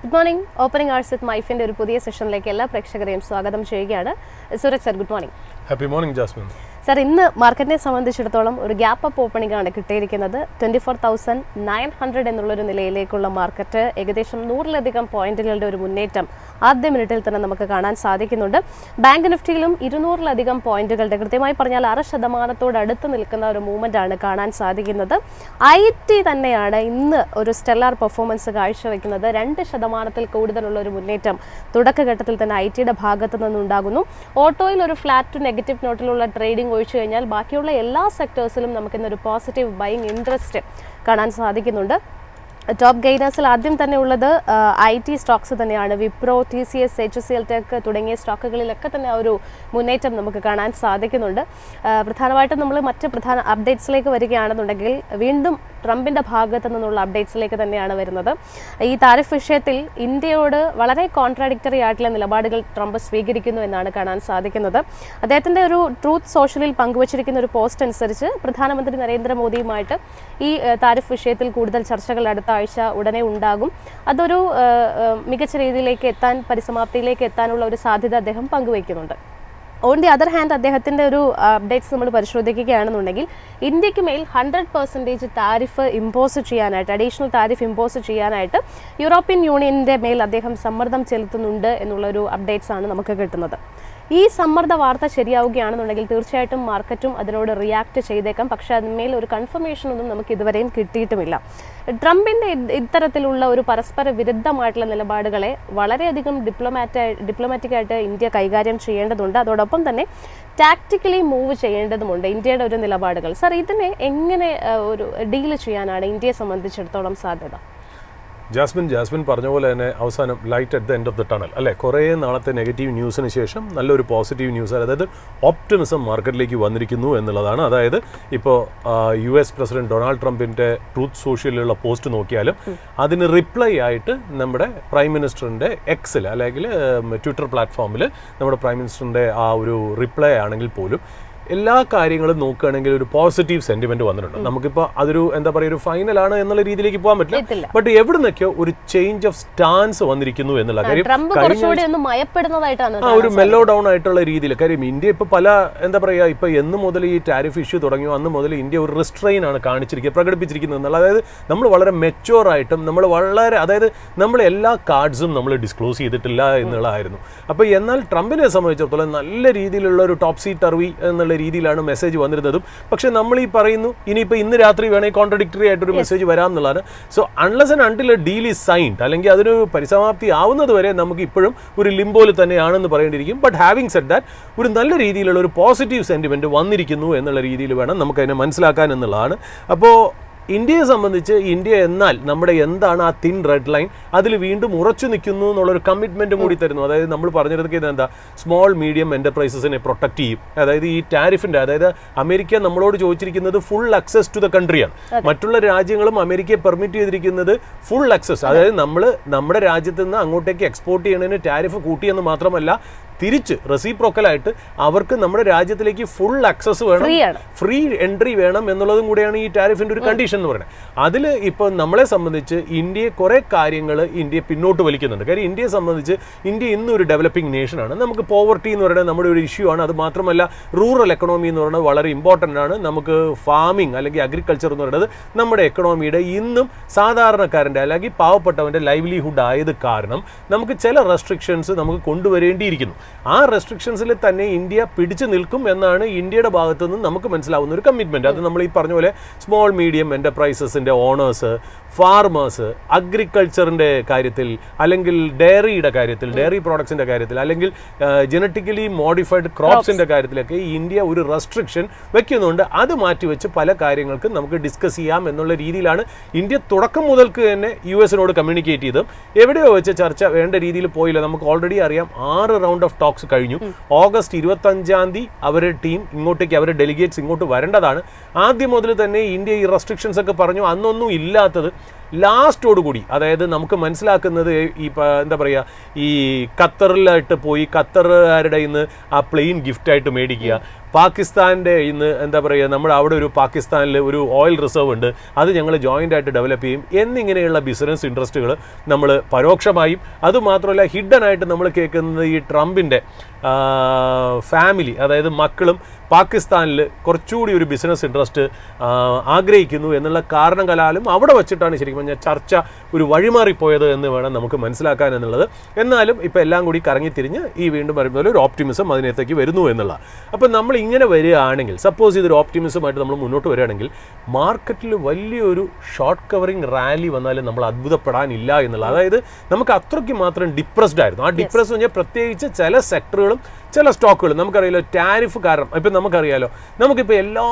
Good morning. Opening hours with MyFin ഒരു പുതിയ സെഷനിലേക്ക് എല്ലാ പ്രേക്ഷകരെയും സ്വാഗതം ചെയ്യുകയാണ്. Suraj sir, good morning. Happy morning Jasmine. Sir, ഇന്ന് മാർക്കറ്റിനെ സംബന്ധിച്ചിടത്തോളം ഒരു ഗ്യാപ്പ് അപ്പ് ഓപ്പണിംഗ് ആണ് കിട്ടിയിരിക്കുന്നത്. 24,900 എന്നുള്ളൊരു നിലയിലേക്കുള്ള മാർക്കറ്റ് ഏകദേശം 100-ലധികം പോയിന്റുകളുടെ ഒരു മുന്നേറ്റം ആദ്യ മിനിറ്റിൽ തന്നെ നമുക്ക് കാണാൻ സാധിക്കുന്നുണ്ട്. ബാങ്ക് നിഫ്റ്റിയിലും 200-ലധികം പോയിന്റുകളുടെ, കൃത്യമായി പറഞ്ഞാൽ 6% അടുത്ത് നിൽക്കുന്ന ഒരു മൂവ്മെന്റ് ആണ് കാണാൻ സാധിക്കുന്നത്. IT തന്നെയാണ് ഇന്ന് ഒരു സ്റ്റെല്ലാർ പെർഫോമൻസ് കാഴ്ചവെക്കുന്നത്. 2% കൂടുതലുള്ള ഒരു മുന്നേറ്റം തുടക്കഘട്ടത്തിൽ തന്നെ ITയുടെ ഭാഗത്തു നിന്നുണ്ടാകുന്നു. ഓട്ടോയിൽ ഒരു ഫ്ലാറ്റ് ടു നെഗറ്റീവ് നോട്ടിലുള്ള ട്രേഡിംഗ് ഒഴിച്ചു കഴിഞ്ഞാൽ ബാക്കിയുള്ള എല്ലാ സെക്ടേഴ്സിലും നമുക്കിന്നൊരു പോസിറ്റീവ് ബൈയിങ് ഇൻട്രസ്റ്റ് കാണാൻ സാധിക്കുന്നുണ്ട്. ടോപ്പ് ഗെയിനേഴ്സിൽ ആദ്യം തന്നെ ഉള്ളത് IT സ്റ്റോക്സ് തന്നെയാണ്. വിപ്രോ, TCS, HCL ടെക് തുടങ്ങിയ സ്റ്റോക്കുകളിലൊക്കെ തന്നെ ഒരു മുന്നേറ്റം നമുക്ക് കാണാൻ സാധിക്കുന്നുണ്ട്. പ്രധാനമായിട്ടും നമ്മൾ മറ്റ് പ്രധാന അപ്ഡേറ്റ്സിലേക്ക് വരികയാണെന്നുണ്ടെങ്കിൽ വീണ്ടും ട്രംപിൻ്റെ ഭാഗത്തു നിന്നുള്ള അപ്ഡേറ്റ്സിലേക്ക് തന്നെയാണ് വരുന്നത്. ഈ താരിഫ് വിഷയത്തിൽ ഇന്ത്യയോട് വളരെ കോൺട്രാഡിക്ടറി ആയിട്ടുള്ള നിലപാടുകൾ ട്രംപ് സ്വീകരിക്കുന്നു എന്നാണ് കാണാൻ സാധിക്കുന്നത്. അദ്ദേഹത്തിൻ്റെ ഒരു ട്രൂത്ത് സോഷ്യലിൽ പങ്കുവച്ചിരിക്കുന്ന ഒരു പോസ്റ്റ് അനുസരിച്ച് പ്രധാനമന്ത്രി നരേന്ദ്രമോദിയുമായിട്ട് ഈ താരിഫ് വിഷയത്തിൽ കൂടുതൽ ചർച്ചകൾ അടുത്ത ആഴ്ച ഉടനെ ഉണ്ടാകും. അതൊരു മികച്ച രീതിയിലേക്ക് എത്താൻ, പരിസമാപ്തിയിലേക്ക് എത്താനുള്ള ഒരു സാധ്യത അദ്ദേഹം പങ്കുവയ്ക്കുന്നുണ്ട്. ഓൺ ദി അതർ ഹാൻഡ് അദ്ദേഹത്തിൻ്റെ ഒരു അപ്ഡേറ്റ്സ് നമ്മൾ പരിശോധിക്കുകയാണെന്നുണ്ടെങ്കിൽ ഇന്ത്യക്ക് മേൽ 100% താരിഫ് ഇമ്പോസ് ചെയ്യാനായിട്ട്, അഡീഷണൽ താരിഫ് ഇമ്പോസ് ചെയ്യാനായിട്ട് യൂറോപ്യൻ യൂണിയൻ്റെ മേൽ അദ്ദേഹം സമ്മർദ്ദം ചെലുത്തുന്നുണ്ട് എന്നുള്ളൊരു അപ്ഡേറ്റ്സ് ആണ് നമുക്ക് കിട്ടുന്നത്. ഈ സമ്മർദ്ദ വാർത്ത ശരിയാവുകയാണെന്നുണ്ടെങ്കിൽ തീർച്ചയായിട്ടും മാർക്കറ്റും അതിനോട് റിയാക്ട് ചെയ്തേക്കാം. പക്ഷേ അതിന്മേൽ ഒരു കൺഫർമേഷൻ ഒന്നും നമുക്ക് ഇതുവരെയും കിട്ടിയിട്ടുമില്ല. ട്രംപിൻ്റെ ഇത്തരത്തിലുള്ള ഒരു പരസ്പര വിരുദ്ധമായിട്ടുള്ള നിലപാടുകളെ വളരെയധികം ഡിപ്ലോമാറ്റിക്കായിട്ട് ഇന്ത്യ കൈകാര്യം ചെയ്യേണ്ടതുണ്ട്. അതോടൊപ്പം തന്നെ ടാക്ടിക്കലി മൂവ് ചെയ്യേണ്ടതുമുണ്ട് ഇന്ത്യയുടെ ഒരു നിലപാടുകൾ. സർ, ഇതിനെ എങ്ങനെ ഒരു ഡീൽ ചെയ്യാനാണ് ഇന്ത്യയെ സംബന്ധിച്ചിടത്തോളം സാധ്യത? ജാസ്മിൻ പറഞ്ഞ പോലെ തന്നെ അവസാനം light at the end of the tunnel അല്ലേ. കുറേ നാളത്തെ നെഗറ്റീവ് ന്യൂസിന് ശേഷം നല്ലൊരു പോസിറ്റീവ് ന്യൂസ്, അതായത് ഓപ്റ്റിമിസം മാർക്കറ്റിലേക്ക് വന്നിരിക്കുന്നു എന്നുള്ളതാണ്. അതായത് ഇപ്പോൾ US പ്രസിഡന്റ് ഡൊണാൾഡ് ട്രംപിൻ്റെ ട്രൂത്ത് സോഷ്യലിലുള്ള പോസ്റ്റ് നോക്കിയാലും അതിന് റിപ്ലൈ ആയിട്ട് നമ്മുടെ പ്രൈം മിനിസ്റ്ററിൻ്റെ എക്സിൽ അല്ലെങ്കിൽ ട്വിറ്റർ പ്ലാറ്റ്ഫോമിൽ നമ്മുടെ പ്രൈം മിനിസ്റ്ററിൻ്റെ ആ ഒരു റിപ്ലൈ ആണെങ്കിൽ പോലും എല്ലാ കാര്യങ്ങളും നോക്കുകയാണെങ്കിൽ ഒരു പോസിറ്റീവ് സെന്റിമെന്റ് വന്നിട്ടുണ്ട്. നമുക്കിപ്പോൾ അതൊരു എന്താ പറയുക, ഒരു ഫൈനലാണ് എന്നുള്ള രീതിയിലേക്ക് പോകാൻ പറ്റില്ല. ബട്ട് എവിടെ നിന്നൊക്കെയോ ഒരു ചേഞ്ച് ഓഫ് സ്റ്റാൻസ് വന്നിരിക്കുന്നു എന്നുള്ള കാര്യം ഒരു മെല്ലോ ഡൗൺ ആയിട്ടുള്ള രീതിയിൽ. കാര്യം ഇന്ത്യ ഇപ്പോൾ പല എന്താ പറയുക, ഇപ്പോൾ എന്ന് മുതൽ ഈ ടാരിഫ് ഇഷ്യൂ തുടങ്ങിയോ അന്ന് മുതൽ ഇന്ത്യ ഒരു റിസ്ട്രെയിൻ ആണ് പ്രകടിപ്പിച്ചിരിക്കുന്നത് എന്നുള്ള. അതായത് നമ്മൾ വളരെ മെച്യൂർ ആയിട്ടും നമ്മൾ വളരെ, അതായത് നമ്മൾ എല്ലാ കാർഡ്സും നമ്മൾ ഡിസ്ക്ലോസ് ചെയ്തിട്ടില്ല എന്നുള്ളതായിരുന്നു. അപ്പോൾ എന്നാൽ ട്രംപിനെ സംബന്ധിച്ചിടത്തോളം നല്ല രീതിയിലുള്ള ഒരു ടോപ്പ് സീ ടർവി എന്നുള്ള രീതിയിലാണ് മെസ്സേജ് വന്നിരുന്നതും. പക്ഷെ നമ്മൾ ഈ പറയുന്നു ഇനിയിപ്പോൾ ഇന്ന് രാത്രി വേണമെങ്കിൽ കോൺട്രഡിക്ടറി ആയിട്ടൊരു മെസ്സേജ് വരാം എന്നുള്ളതാണ്. So unless and until A deal is signed, അല്ലെങ്കിൽ അതിനൊരു പരിസമാപ്തി ആവുന്നത് വരെ നമുക്ക് ഇപ്പോഴും ഒരു ലിംബോയിൽ തന്നെയാണെന്ന് പറയേണ്ടിയിരിക്കും. ബട്ട് ഹാവിങ് സെഡ് ദാറ്റ്, ഒരു നല്ല രീതിയിലുള്ള ഒരു പോസിറ്റീവ് സെന്റിമെന്റ് വന്നിരിക്കുന്നു എന്നുള്ള രീതിയിൽ വേണം നമുക്കതിനെ മനസ്സിലാക്കാൻ എന്നുള്ളതാണ്. അപ്പോൾ ഇന്ത്യയെ സംബന്ധിച്ച് ഇന്ത്യ എന്നാൽ നമ്മുടെ എന്താണ് ആ തിൻ റെഡ് ലൈൻ, അതിൽ വീണ്ടും ഉറച്ചു നിൽക്കുന്നു എന്നുള്ളൊരു കമ്മിറ്റ്മെൻറ്റും കൂടി തരുന്നു. അതായത് നമ്മൾ പറഞ്ഞിരുന്നത് എന്താ, സ്മോൾ മീഡിയം എൻ്റർപ്രൈസസിനെ പ്രൊട്ടക്ട് ചെയ്യും. അതായത് ഈ ടാരിഫിൻ്റെ, അതായത് അമേരിക്ക നമ്മളോട് ചോദിച്ചിരിക്കുന്നത് ഫുൾ അക്സസ് ടു ദ കൺട്രിയാണ്. മറ്റുള്ള രാജ്യങ്ങളും അമേരിക്കയെ പെർമിറ്റ് ചെയ്തിരിക്കുന്നത് ഫുൾ അക്സസ്, അതായത് നമ്മൾ നമ്മുടെ രാജ്യത്ത് നിന്ന് അങ്ങോട്ടേക്ക് എക്സ്പോർട്ട് ചെയ്യുന്നതിന് ടാരിഫ് കൂട്ടിയെന്ന് മാത്രമല്ല, തിരിച്ച് റെസിപ്രോക്കലായിട്ട് അവർക്ക് നമ്മുടെ രാജ്യത്തിലേക്ക് ഫുൾ ആക്സസ് വേണം, ഫ്രീ എൻട്രി വേണം എന്നുള്ളതും കൂടെയാണ് ഈ ടാരിഫിൻ്റെ ഒരു കണ്ടീഷൻ എന്ന് പറയുന്നത്. അതിൽ ഇപ്പോൾ നമ്മളെ സംബന്ധിച്ച് ഇന്ത്യയെ കുറേ കാര്യങ്ങൾ ഇന്ത്യ പിന്നോട്ട് വലിക്കുന്നുണ്ട്. കാര്യം ഇന്ത്യയെ സംബന്ധിച്ച് ഇന്ത്യ ഇന്നൊരു ഡെവലപ്പിംഗ് നേഷനാണ്. നമുക്ക് പോവർട്ടി എന്ന് പറയുന്നത് നമ്മുടെ ഒരു ഇഷ്യൂ ആണ്. അത് മാത്രമല്ല റൂറൽ എക്കണോമി എന്ന് പറയുന്നത് വളരെ ഇമ്പോർട്ടൻ്റ് ആണ്. നമുക്ക് ഫാമിംഗ് അല്ലെങ്കിൽ അഗ്രികൾച്ചർ എന്ന് പറയുന്നത് നമ്മുടെ എക്കണോമിയുടെ ഇന്നും സാധാരണക്കാരൻ്റെ അല്ലെങ്കിൽ പാവപ്പെട്ടവൻ്റെ ലൈവ്ലിഹുഡ് ആയത് കാരണം നമുക്ക് ചില റെസ്ട്രിക്ഷൻസ് നമുക്ക് കൊണ്ടുവരേണ്ടിയിരിക്കുന്നു. ആ റെസ്ട്രിക്ഷൻസിൽ തന്നെ ഇന്ത്യ പിടിച്ചു നിൽക്കും എന്നാണ് ഇന്ത്യയുടെ ഭാഗത്തു നിന്ന് നമുക്ക് മനസ്സിലാവുന്ന ഒരു കമ്മിറ്റ്മെൻറ്റ്. അത് നമ്മൾ ഈ പറഞ്ഞ പോലെ സ്മോൾ മീഡിയം എൻ്റർപ്രൈസസിൻ്റെ ഓണേഴ്സ്, ഫാർമേഴ്സ്, അഗ്രികൾച്ചറിൻ്റെ കാര്യത്തിൽ അല്ലെങ്കിൽ ഡയറിയുടെ കാര്യത്തിൽ, ഡയറി പ്രോഡക്ട്സിൻ്റെ കാര്യത്തിൽ അല്ലെങ്കിൽ ജനറ്റിക്കലി മോഡിഫൈഡ് ക്രോപ്സിൻ്റെ കാര്യത്തിലൊക്കെ ഇന്ത്യ ഒരു റെസ്ട്രിക്ഷൻ വെക്കുന്നുണ്ട്. അത് മാറ്റിവെച്ച് പല കാര്യങ്ങൾക്കും നമുക്ക് ഡിസ്കസ് ചെയ്യാം എന്നുള്ള രീതിയിലാണ് ഇന്ത്യ തുടക്കം മുതൽക്ക് തന്നെ US-നോട് കമ്മ്യൂണിക്കേറ്റ് ചെയ്ത്. എവിടെയോ വെച്ച് ചർച്ച വേണ്ട രീതിയിൽ പോയില്ല. നമുക്ക് ഓൾറെഡി അറിയാം 6 റൗണ്ട് ഓഫ് ടോക്സ് കഴിഞ്ഞു. ഓഗസ്റ്റ് 25 അവരുടെ ടീം ഇങ്ങോട്ടേക്ക്, അവരുടെ ഡെലിഗേറ്റ്സ് ഇങ്ങോട്ട് വരേണ്ടതാണ്. ആദ്യം മുതൽ തന്നെ ഇന്ത്യ ഈ റെസ്ട്രിക്ഷൻസ് ഒക്കെ പറഞ്ഞു. അന്നൊന്നും ഇല്ലാത്തത് ലാസ്റ്റോടുകൂടി, അതായത് നമുക്ക് മനസ്സിലാക്കുന്നത് ഈ എന്താ പറയുക, ഈ ഖത്തറിലായിട്ട് പോയി ഖത്തറുകാരുടെ ഇന്ന് ആ പ്ലെയിൻ ഗിഫ്റ്റായിട്ട് മേടിക്കുക, പാകിസ്ഥാൻ്റെ ഇന്ന് എന്താ പറയുക, നമ്മുടെ അവിടെ ഒരു പാകിസ്ഥാനിൽ ഒരു ഓയിൽ റിസർവ് ഉണ്ട്, അത് ഞങ്ങൾ ജോയിൻ്റ് ആയിട്ട് ഡെവലപ്പ് ചെയ്യും എന്നിങ്ങനെയുള്ള ബിസിനസ് ഇൻട്രസ്റ്റുകൾ നമ്മൾ പരോക്ഷമായും, അതുമാത്രമല്ല ഹിഡൻ ആയിട്ട് നമ്മൾ കേൾക്കുന്നത് ഈ ട്രംപിൻ്റെ ഫാമിലി, അതായത് മക്കളും പാകിസ്ഥാനിൽ കുറച്ചുകൂടി ഒരു ബിസിനസ് ഇൻട്രസ്റ്റ് ആഗ്രഹിക്കുന്നു എന്നുള്ള കാരണം കലാലും അവിടെ വച്ചിട്ടാണ് ശരിക്കും പറഞ്ഞാൽ ചർച്ച ഒരു വഴിമാറിപ്പോയത് എന്ന് വേണം നമുക്ക് മനസ്സിലാക്കാൻ എന്നുള്ളത്. എന്നാലും ഇപ്പോൾ എല്ലാം കൂടി കറങ്ങിത്തിരിഞ്ഞ് ഈ വീണ്ടും പറയുമ്പോൾ ഒരു ഓപ്റ്റിമിസം അതിനകത്തേക്ക് വരുന്നു എന്നുള്ള. അപ്പോൾ നമ്മൾ ഇങ്ങനെ വരികയാണെങ്കിൽ, സപ്പോസ് ഇതൊരു ഓപ്റ്റിമിസമായിട്ട് നമ്മൾ മുന്നോട്ട് വരികയാണെങ്കിൽ മാർക്കറ്റിൽ വലിയൊരു ഷോർട്ട് കവറിങ് റാലി വന്നാലും നമ്മൾ അത്ഭുതപ്പെടാനില്ല എന്നുള്ള. അതായത് നമുക്ക് അത്രയ്ക്ക് മാത്രം ഡിപ്രസ്ഡ് ആയിരുന്നു. ആ ഡിപ്രസ് എന്ന് പറഞ്ഞാൽ പ്രത്യേകിച്ച് ചില സെക്ടറുകളും ചില സ്റ്റോക്കുകളും നമുക്കറിയാലോ, ടാരിഫ് കാരണം ഇപ്പം നമുക്കറിയാലോ, നമുക്കിപ്പോൾ എല്ലാ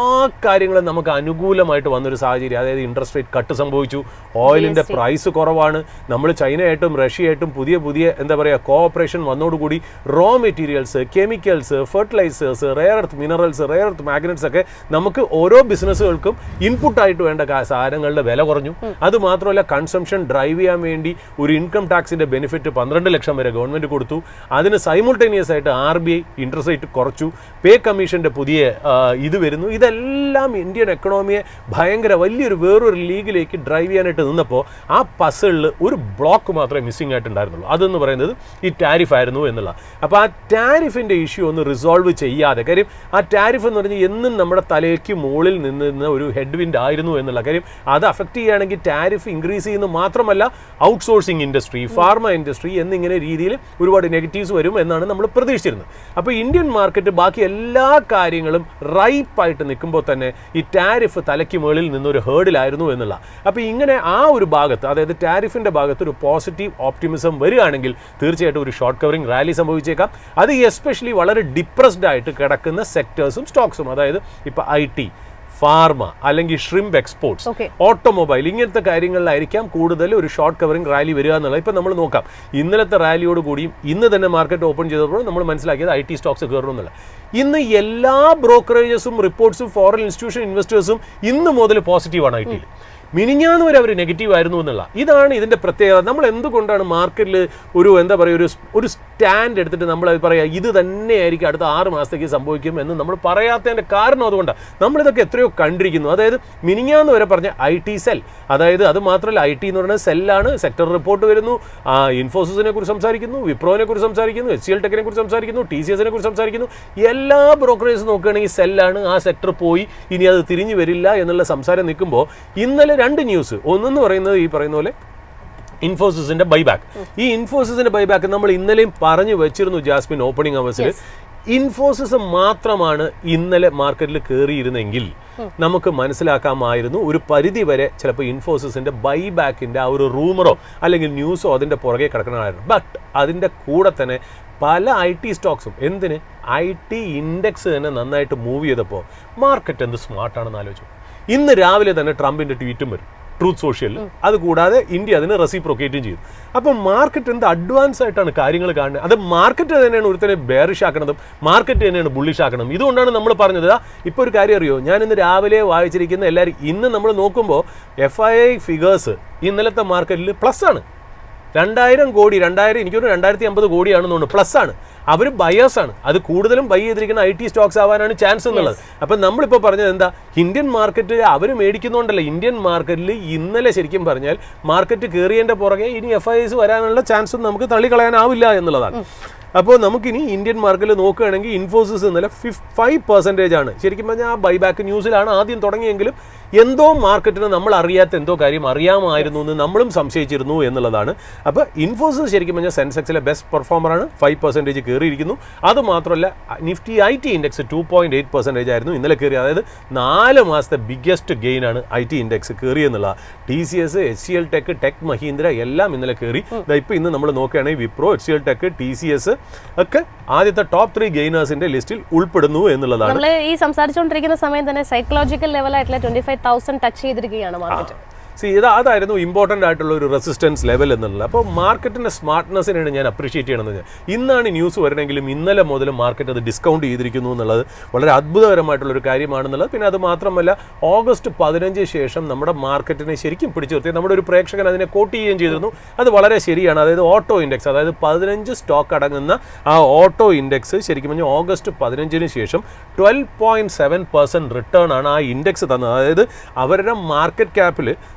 കാര്യങ്ങളും നമുക്ക് അനുകൂലമായിട്ട് വന്നൊരു സാഹചര്യം. അതായത് ഇൻട്രസ്റ്റ് റേറ്റ് കട്ട് സംഭവിച്ചു, ഓയിലിൻ്റെ പ്രൈസ് കുറവാണ്, നമ്മൾ ചൈനയായിട്ടും റഷ്യയായിട്ടും പുതിയ എന്താ പറയുക കോഓപ്പറേഷൻ വന്നതോടുകൂടി raw materials, chemicals, fertilisers, rare earth minerals, rare earth magnets ഒക്കെ നമുക്ക് ഓരോ ബിസിനസ്സുകൾക്കും ഇൻപുട്ടായിട്ട് വേണ്ട സാധനങ്ങളുടെ വില കുറഞ്ഞു. അതുമാത്രമല്ല കൺസംഷൻ ഡ്രൈവ് ചെയ്യാൻ വേണ്ടി ഒരു ഇൻകം ടാക്സിൻ്റെ ബെനിഫിറ്റ് 12 ലക്ഷം വരെ ഗവൺമെൻറ് കൊടുത്തു. അതിന് സൈമിൾട്ടേനിയസ് ആയിട്ട് RBI ഇൻട്രസ്റ്റ് റേറ്റ് കുറച്ചു, പേ കമ്മീഷൻ്റെ പുതിയ ഇത് വരുന്നു. ഇതെല്ലാം ഇന്ത്യൻ എക്കണോമിയെ ഭയങ്കര വലിയൊരു വേറൊരു ലീഗിലേക്ക് ഡ്രൈവ് ചെയ്യാനായിട്ട് നിന്നപ്പോൾ ആ പസിളിൽ ഒരു ബ്ലോക്ക് മാത്രമേ മിസ്സിംഗ് ആയിട്ടുണ്ടായിരുന്നുള്ളൂ. അതെന്ന് പറയുന്നത് ഈ ടാരിഫ് ആയിരുന്നു എന്നുള്ള. അപ്പോൾ ആ ടാരിഫിൻ്റെ ഇഷ്യൂ ഒന്ന് റിസോൾവ് ചെയ്യാതെ, കാര്യം ആ ടാരിഫ് എന്ന് പറഞ്ഞാൽ എന്നും നമ്മുടെ തലയ്ക്ക് മുകളിൽ നിന്ന ഒരു ഹെഡ് വിൻഡ് ആയിരുന്നു എന്നുള്ള കാര്യം. അത് അഫക്റ്റ് ചെയ്യുകയാണെങ്കിൽ ടാരിഫ് ഇൻക്രീസ് ചെയ്യുന്നത് മാത്രമല്ല ഔട്ട്സോഴ്സിങ് ഇൻഡസ്ട്രി, ഫാർമ ഇൻഡസ്ട്രി എന്നിങ്ങനെ രീതിയിൽ ഒരുപാട് നെഗറ്റീവ്സ് വരും എന്നാണ് നമ്മൾ പ്രതീക്ഷിച്ചിരുന്നത്. അപ്പോൾ ഇന്ത്യൻ മാർക്കറ്റ് ബാക്കി എല്ലാ കാര്യങ്ങളും റൈപ്പായിട്ട് നിൽക്കുമ്പോൾ തന്നെ ഈ ടാരിഫ് തലയ്ക്ക് മുകളിൽ നിന്നൊരു ഹേർഡിലായിരുന്നു എന്നുള്ള. അപ്പോൾ ഇങ്ങനെ ആ ഒരു ഭാഗത്ത്, അതായത് ടാരിഫിൻ്റെ ഭാഗത്ത് ഒരു പോസിറ്റീവ് ഓപ്റ്റിമിസം വരികയാണെങ്കിൽ തീർച്ചയായിട്ടും ഒരു ഷോർട്ട് കവറിംഗ് റാലി സംഭവിച്ചേക്കാം. അത് എസ്പെഷ്യലി വളരെ ഡിപ്രസ്ഡ് ആയിട്ട് കിടക്കുന്ന സെക്ടേഴ്സും സ്റ്റോക്സും, അതായത് ഇപ്പോൾ IT, ഫാർമ അല്ലെങ്കിൽ ഷ്രിംപ് എക്സ്പോർട്സ്, ഓട്ടോമൊബൈൽ, ഇങ്ങനത്തെ കാര്യങ്ങളിലായിരിക്കാം കൂടുതൽ ഒരു ഷോർട്ട് കവറിംഗ് റാലി വരിക എന്നുള്ളത്. ഇപ്പം നമ്മൾ നോക്കാം, ഇന്നലത്തെ റാലിയോട് കൂടിയും ഇന്ന് തന്നെ മാർക്കറ്റ് ഓപ്പൺ ചെയ്തപ്പോൾ നമ്മൾ മനസ്സിലാക്കിയത് IT സ്റ്റോക്സ് കയറണം എന്നുള്ള. ഇന്ന് എല്ലാ ബ്രോക്കറേജസും റിപ്പോർട്ട്സും ഫോറിൻ ഇൻസ്റ്റിറ്റ്യൂഷൻ ഇൻവെസ്റ്റേഴ്സും ഇന്ന് മുതൽ പോസിറ്റീവാണ് IT-യിൽ. മിനിഞ്ഞാന്ന് വരെ അവർ നെഗറ്റീവ് ആയിരുന്നു എന്നുള്ള. ഇതാണ് ഇതിൻ്റെ പ്രത്യേകത. നമ്മൾ എന്തുകൊണ്ടാണ് മാർക്കറ്റിൽ ഒരു എന്താ പറയുക ഒരു സ്റ്റാൻഡ് എടുത്തിട്ട് നമ്മൾ പറയുക ഇത് തന്നെയായിരിക്കും അടുത്ത 6 മാസത്തേക്ക് സംഭവിക്കും എന്ന് നമ്മൾ പറയാത്തതിൻ്റെ കാരണം അതുകൊണ്ടാണ്. നമ്മളിതൊക്കെ എത്രയോ കണ്ടിരിക്കുന്നു. അതായത് മിനിഞ്ഞാന്ന് വരെ പറഞ്ഞ IT സെൽ, അതായത് അത് മാത്രമല്ല IT എന്ന് പറയുന്നത് സെല്ലാണ്. സെക്ടർ റിപ്പോർട്ട് വരുന്നു, ഇൻഫോസിസിനെ കുറിച്ച് സംസാരിക്കുന്നു, വിപ്രോനെ കുറിച്ച് സംസാരിക്കുന്നു, HCL ടെക്കിനെ കുറിച്ച് സംസാരിക്കുന്നു, TCSനെ കുറിച്ച് സംസാരിക്കുന്നു. എല്ലാ ബ്രോക്കറേജ് നോക്കുകയാണെങ്കിൽ സെല്ലാണ്, ആ സെക്ടർ പോയി, ഇനി അത് തിരിഞ്ഞു വരില്ല എന്നുള്ള സംസാരം നിൽക്കുമ്പോൾ ഇന്നലെ 2 ന്യൂസ്. ഒന്നെന്ന് പറയുന്നത് ഈ പറയുന്ന പോലെ ഇൻഫോസിസിന്റെ ബൈബാക്ക്. ഈ ഇൻഫോസിസിന്റെ ബൈബാക്ക് നമ്മൾ ഇന്നലെയും പറഞ്ഞു വെച്ചിരുന്നു ജാസ്മിൻ ഓപ്പണിംഗ് അവേഴ്സിൽ. ഇൻഫോസിസ് മാത്രമാണ് ഇന്നലെ മാർക്കറ്റിൽ കയറിയിരുന്നെങ്കിൽ നമുക്ക് മനസ്സിലാക്കാമായിരുന്നു ഒരു പരിധി വരെ ചിലപ്പോൾ ഇൻഫോസിസിന്റെ ബൈബാക്കിന്റെ ആ ഒരു റൂമറോ അല്ലെങ്കിൽ ന്യൂസോ അതിൻ്റെ പുറകെ കിടക്കണമായിരുന്നു. ബട്ട് അതിൻ്റെ കൂടെ തന്നെ പല IT സ്റ്റോക്സും, എന്തിന് IT ഇൻഡെക്സ് തന്നെ നന്നായിട്ട് മൂവ് ചെയ്തപ്പോൾ മാർക്കറ്റ് എന്ത് സ്മാർട്ടാണെന്ന് ആലോചിച്ചു. ഇന്ന് രാവിലെ തന്നെ ട്രംപിൻ്റെ ട്വീറ്റും വരും ട്രൂത്ത് സോഷ്യലിൽ. അതുകൂടാതെ ഇന്ത്യ അതിന് റെസിപ്രോക്കേറ്റും ചെയ്തു. അപ്പോൾ മാർക്കറ്റ് എന്ത് അഡ്വാൻസ് ആയിട്ടാണ് കാര്യങ്ങൾ കാണുന്നത്. അത് മാർക്കറ്റ് തന്നെയാണ് ഒരുത്തനെ ബെയറിഷ് ആക്കണതും മാർക്കറ്റ് തന്നെയാണ് ബുള്ളിഷ് ആക്കണതും. ഇതുകൊണ്ടാണ് നമ്മൾ പറഞ്ഞത്. ഇപ്പോൾ ഒരു കാര്യം അറിയോ, ഞാൻ ഇന്ന് രാവിലെ വായിച്ചിരിക്കുന്ന എല്ലാവരും ഇന്ന് നമ്മൾ നോക്കുമ്പോൾ FII ഫിഗേഴ്സ് ഇന്നലത്തെ മാർക്കറ്റിൽ പ്ലസ് ആണ്. 2000 കോടി, എനിക്കൊരു 2050 കോടിയാണെന്ന് തോന്നുന്നു, പ്ലസ് ആണ്. അവർ ബയേഴ്സാണ്. അത് കൂടുതലും ബൈ ചെയ്തിരിക്കുന്ന IT സ്റ്റോക്സ് ആവാനാണ് ചാൻസ് എന്നുള്ളത്. അപ്പം നമ്മളിപ്പോൾ പറഞ്ഞത് എന്താ, ഇന്ത്യൻ മാർക്കറ്റ് അവർ മേടിക്കുന്നതുകൊണ്ടല്ല, ഇന്ത്യൻ മാർക്കറ്റിൽ ഇന്നലെ ശരിക്കും പറഞ്ഞാൽ മാർക്കറ്റ് കയറിയതിൻ്റെ പുറകെ ഇനി FIIs വരാനുള്ള ചാൻസും നമുക്ക് തള്ളിക്കളയാനാവില്ല എന്നുള്ളതാണ്. അപ്പോൾ നമുക്കിനി ഇന്ത്യൻ മാർക്കറ്റിൽ നോക്കുകയാണെങ്കിൽ ഇൻഫോസിസ് ഇന്നലെ 5% ആണ്. ശരിക്കും പറഞ്ഞാൽ ആ ബൈബാക്ക് ന്യൂസിലാണ് ആദ്യം തുടങ്ങിയെങ്കിലും എന്തോ മാർക്കറ്റിന് നമ്മൾ അറിയാത്ത എന്തോ കാര്യം അറിയാമായിരുന്നു എന്ന് നമ്മളും സംശയിച്ചിരുന്നു എന്നുള്ളതാണ്. അപ്പോൾ ഇൻഫോസിസ് ശരിക്കും പറഞ്ഞാൽ സെൻസെക്സിലെ ബെസ്റ്റ് പെർഫോമറാണ്, 5% കയറിയിരിക്കുന്നു. അതുമാത്രമല്ല നിഫ്റ്റി IT ഇൻഡെക്സ് 2.8% ആയിരുന്നു ഇന്നലെ കയറി. അതായത് 4 മാസത്തെ ബിഗ്ഗസ്റ്റ് ഗെയിൻ ആണ് IT ഇൻഡെക്സ് കയറിയെന്നുള്ള. TCS, HCL tech, tech Mahindra എല്ലാം ഇന്നലെ കയറി. ഇപ്പോൾ ഇന്ന് നമ്മൾ നോക്കുകയാണെങ്കിൽ വിപ്രോ, HCL ടെക്, TCS ഒക്കെ ആദ്യത്തെ ടോപ്പ് 3 ഗെയിനേഴ്സിന്റെ ലിസ്റ്റിൽ ഉൾപ്പെടുന്നു എന്നുള്ളതാണ്. നമ്മൾ ഈ സംസാരിച്ചുകൊണ്ടിരിക്കുന്ന സമയം തന്നെ സൈക്കോളജിക്കൽ ലെവലായിട്ടുള്ള 25,000 ടച്ച് ചെയ്തിരിക്കുകയാണ് മാർക്കറ്റ്. അതായിരുന്നു ഇമ്പോർട്ടൻ്റ് ആയിട്ടുള്ള ഒരു റെസിസ്റ്റൻസ് ലെവൽ എന്നുള്ളത്. അപ്പോൾ മാർക്കറ്റിൻ്റെ സ്മാർട്ട്നെസ്സിനാണ് ഞാൻ അപ്രീഷിയേറ്റ് ചെയ്യണമെന്ന്. ഇന്നാണ് ഈ ന്യൂസ് വരണമെങ്കിലും ഇന്നലെ മുതൽ മാർക്കറ്റ് അത് ഡിസ്കൗണ്ട് ചെയ്തിരിക്കുന്നു എന്നുള്ളത് വളരെ അത്ഭുതകരമായിട്ടുള്ളൊരു കാര്യമാണെന്നുള്ളത്. പിന്നെ അത് മാത്രമല്ല ഓഗസ്റ്റ് 15 ശേഷം നമ്മുടെ മാർക്കറ്റിനെ ശരിക്കും പിടിച്ചു നിർത്തി നമ്മുടെ ഒരു പ്രേക്ഷകൻ അതിനെ കോട്ട് ചെയ്യുകയും ചെയ്തിരുന്നു. അത് വളരെ ശരിയാണ്. അതായത് ഓട്ടോ ഇൻഡെക്സ്, അതായത് 15 സ്റ്റോക്ക് അടങ്ങുന്ന ആ ഓട്ടോ ഇൻഡെക്സ് ശരിക്കും പറഞ്ഞാൽ ഓഗസ്റ്റ് 15 ശേഷം 12.7% റിട്ടേൺ ആണ് ആ ഇൻഡെക്സ് തന്നത്. അതായത് അവരുടെ മാർക്കറ്റ് ക്യാപ്പിൽ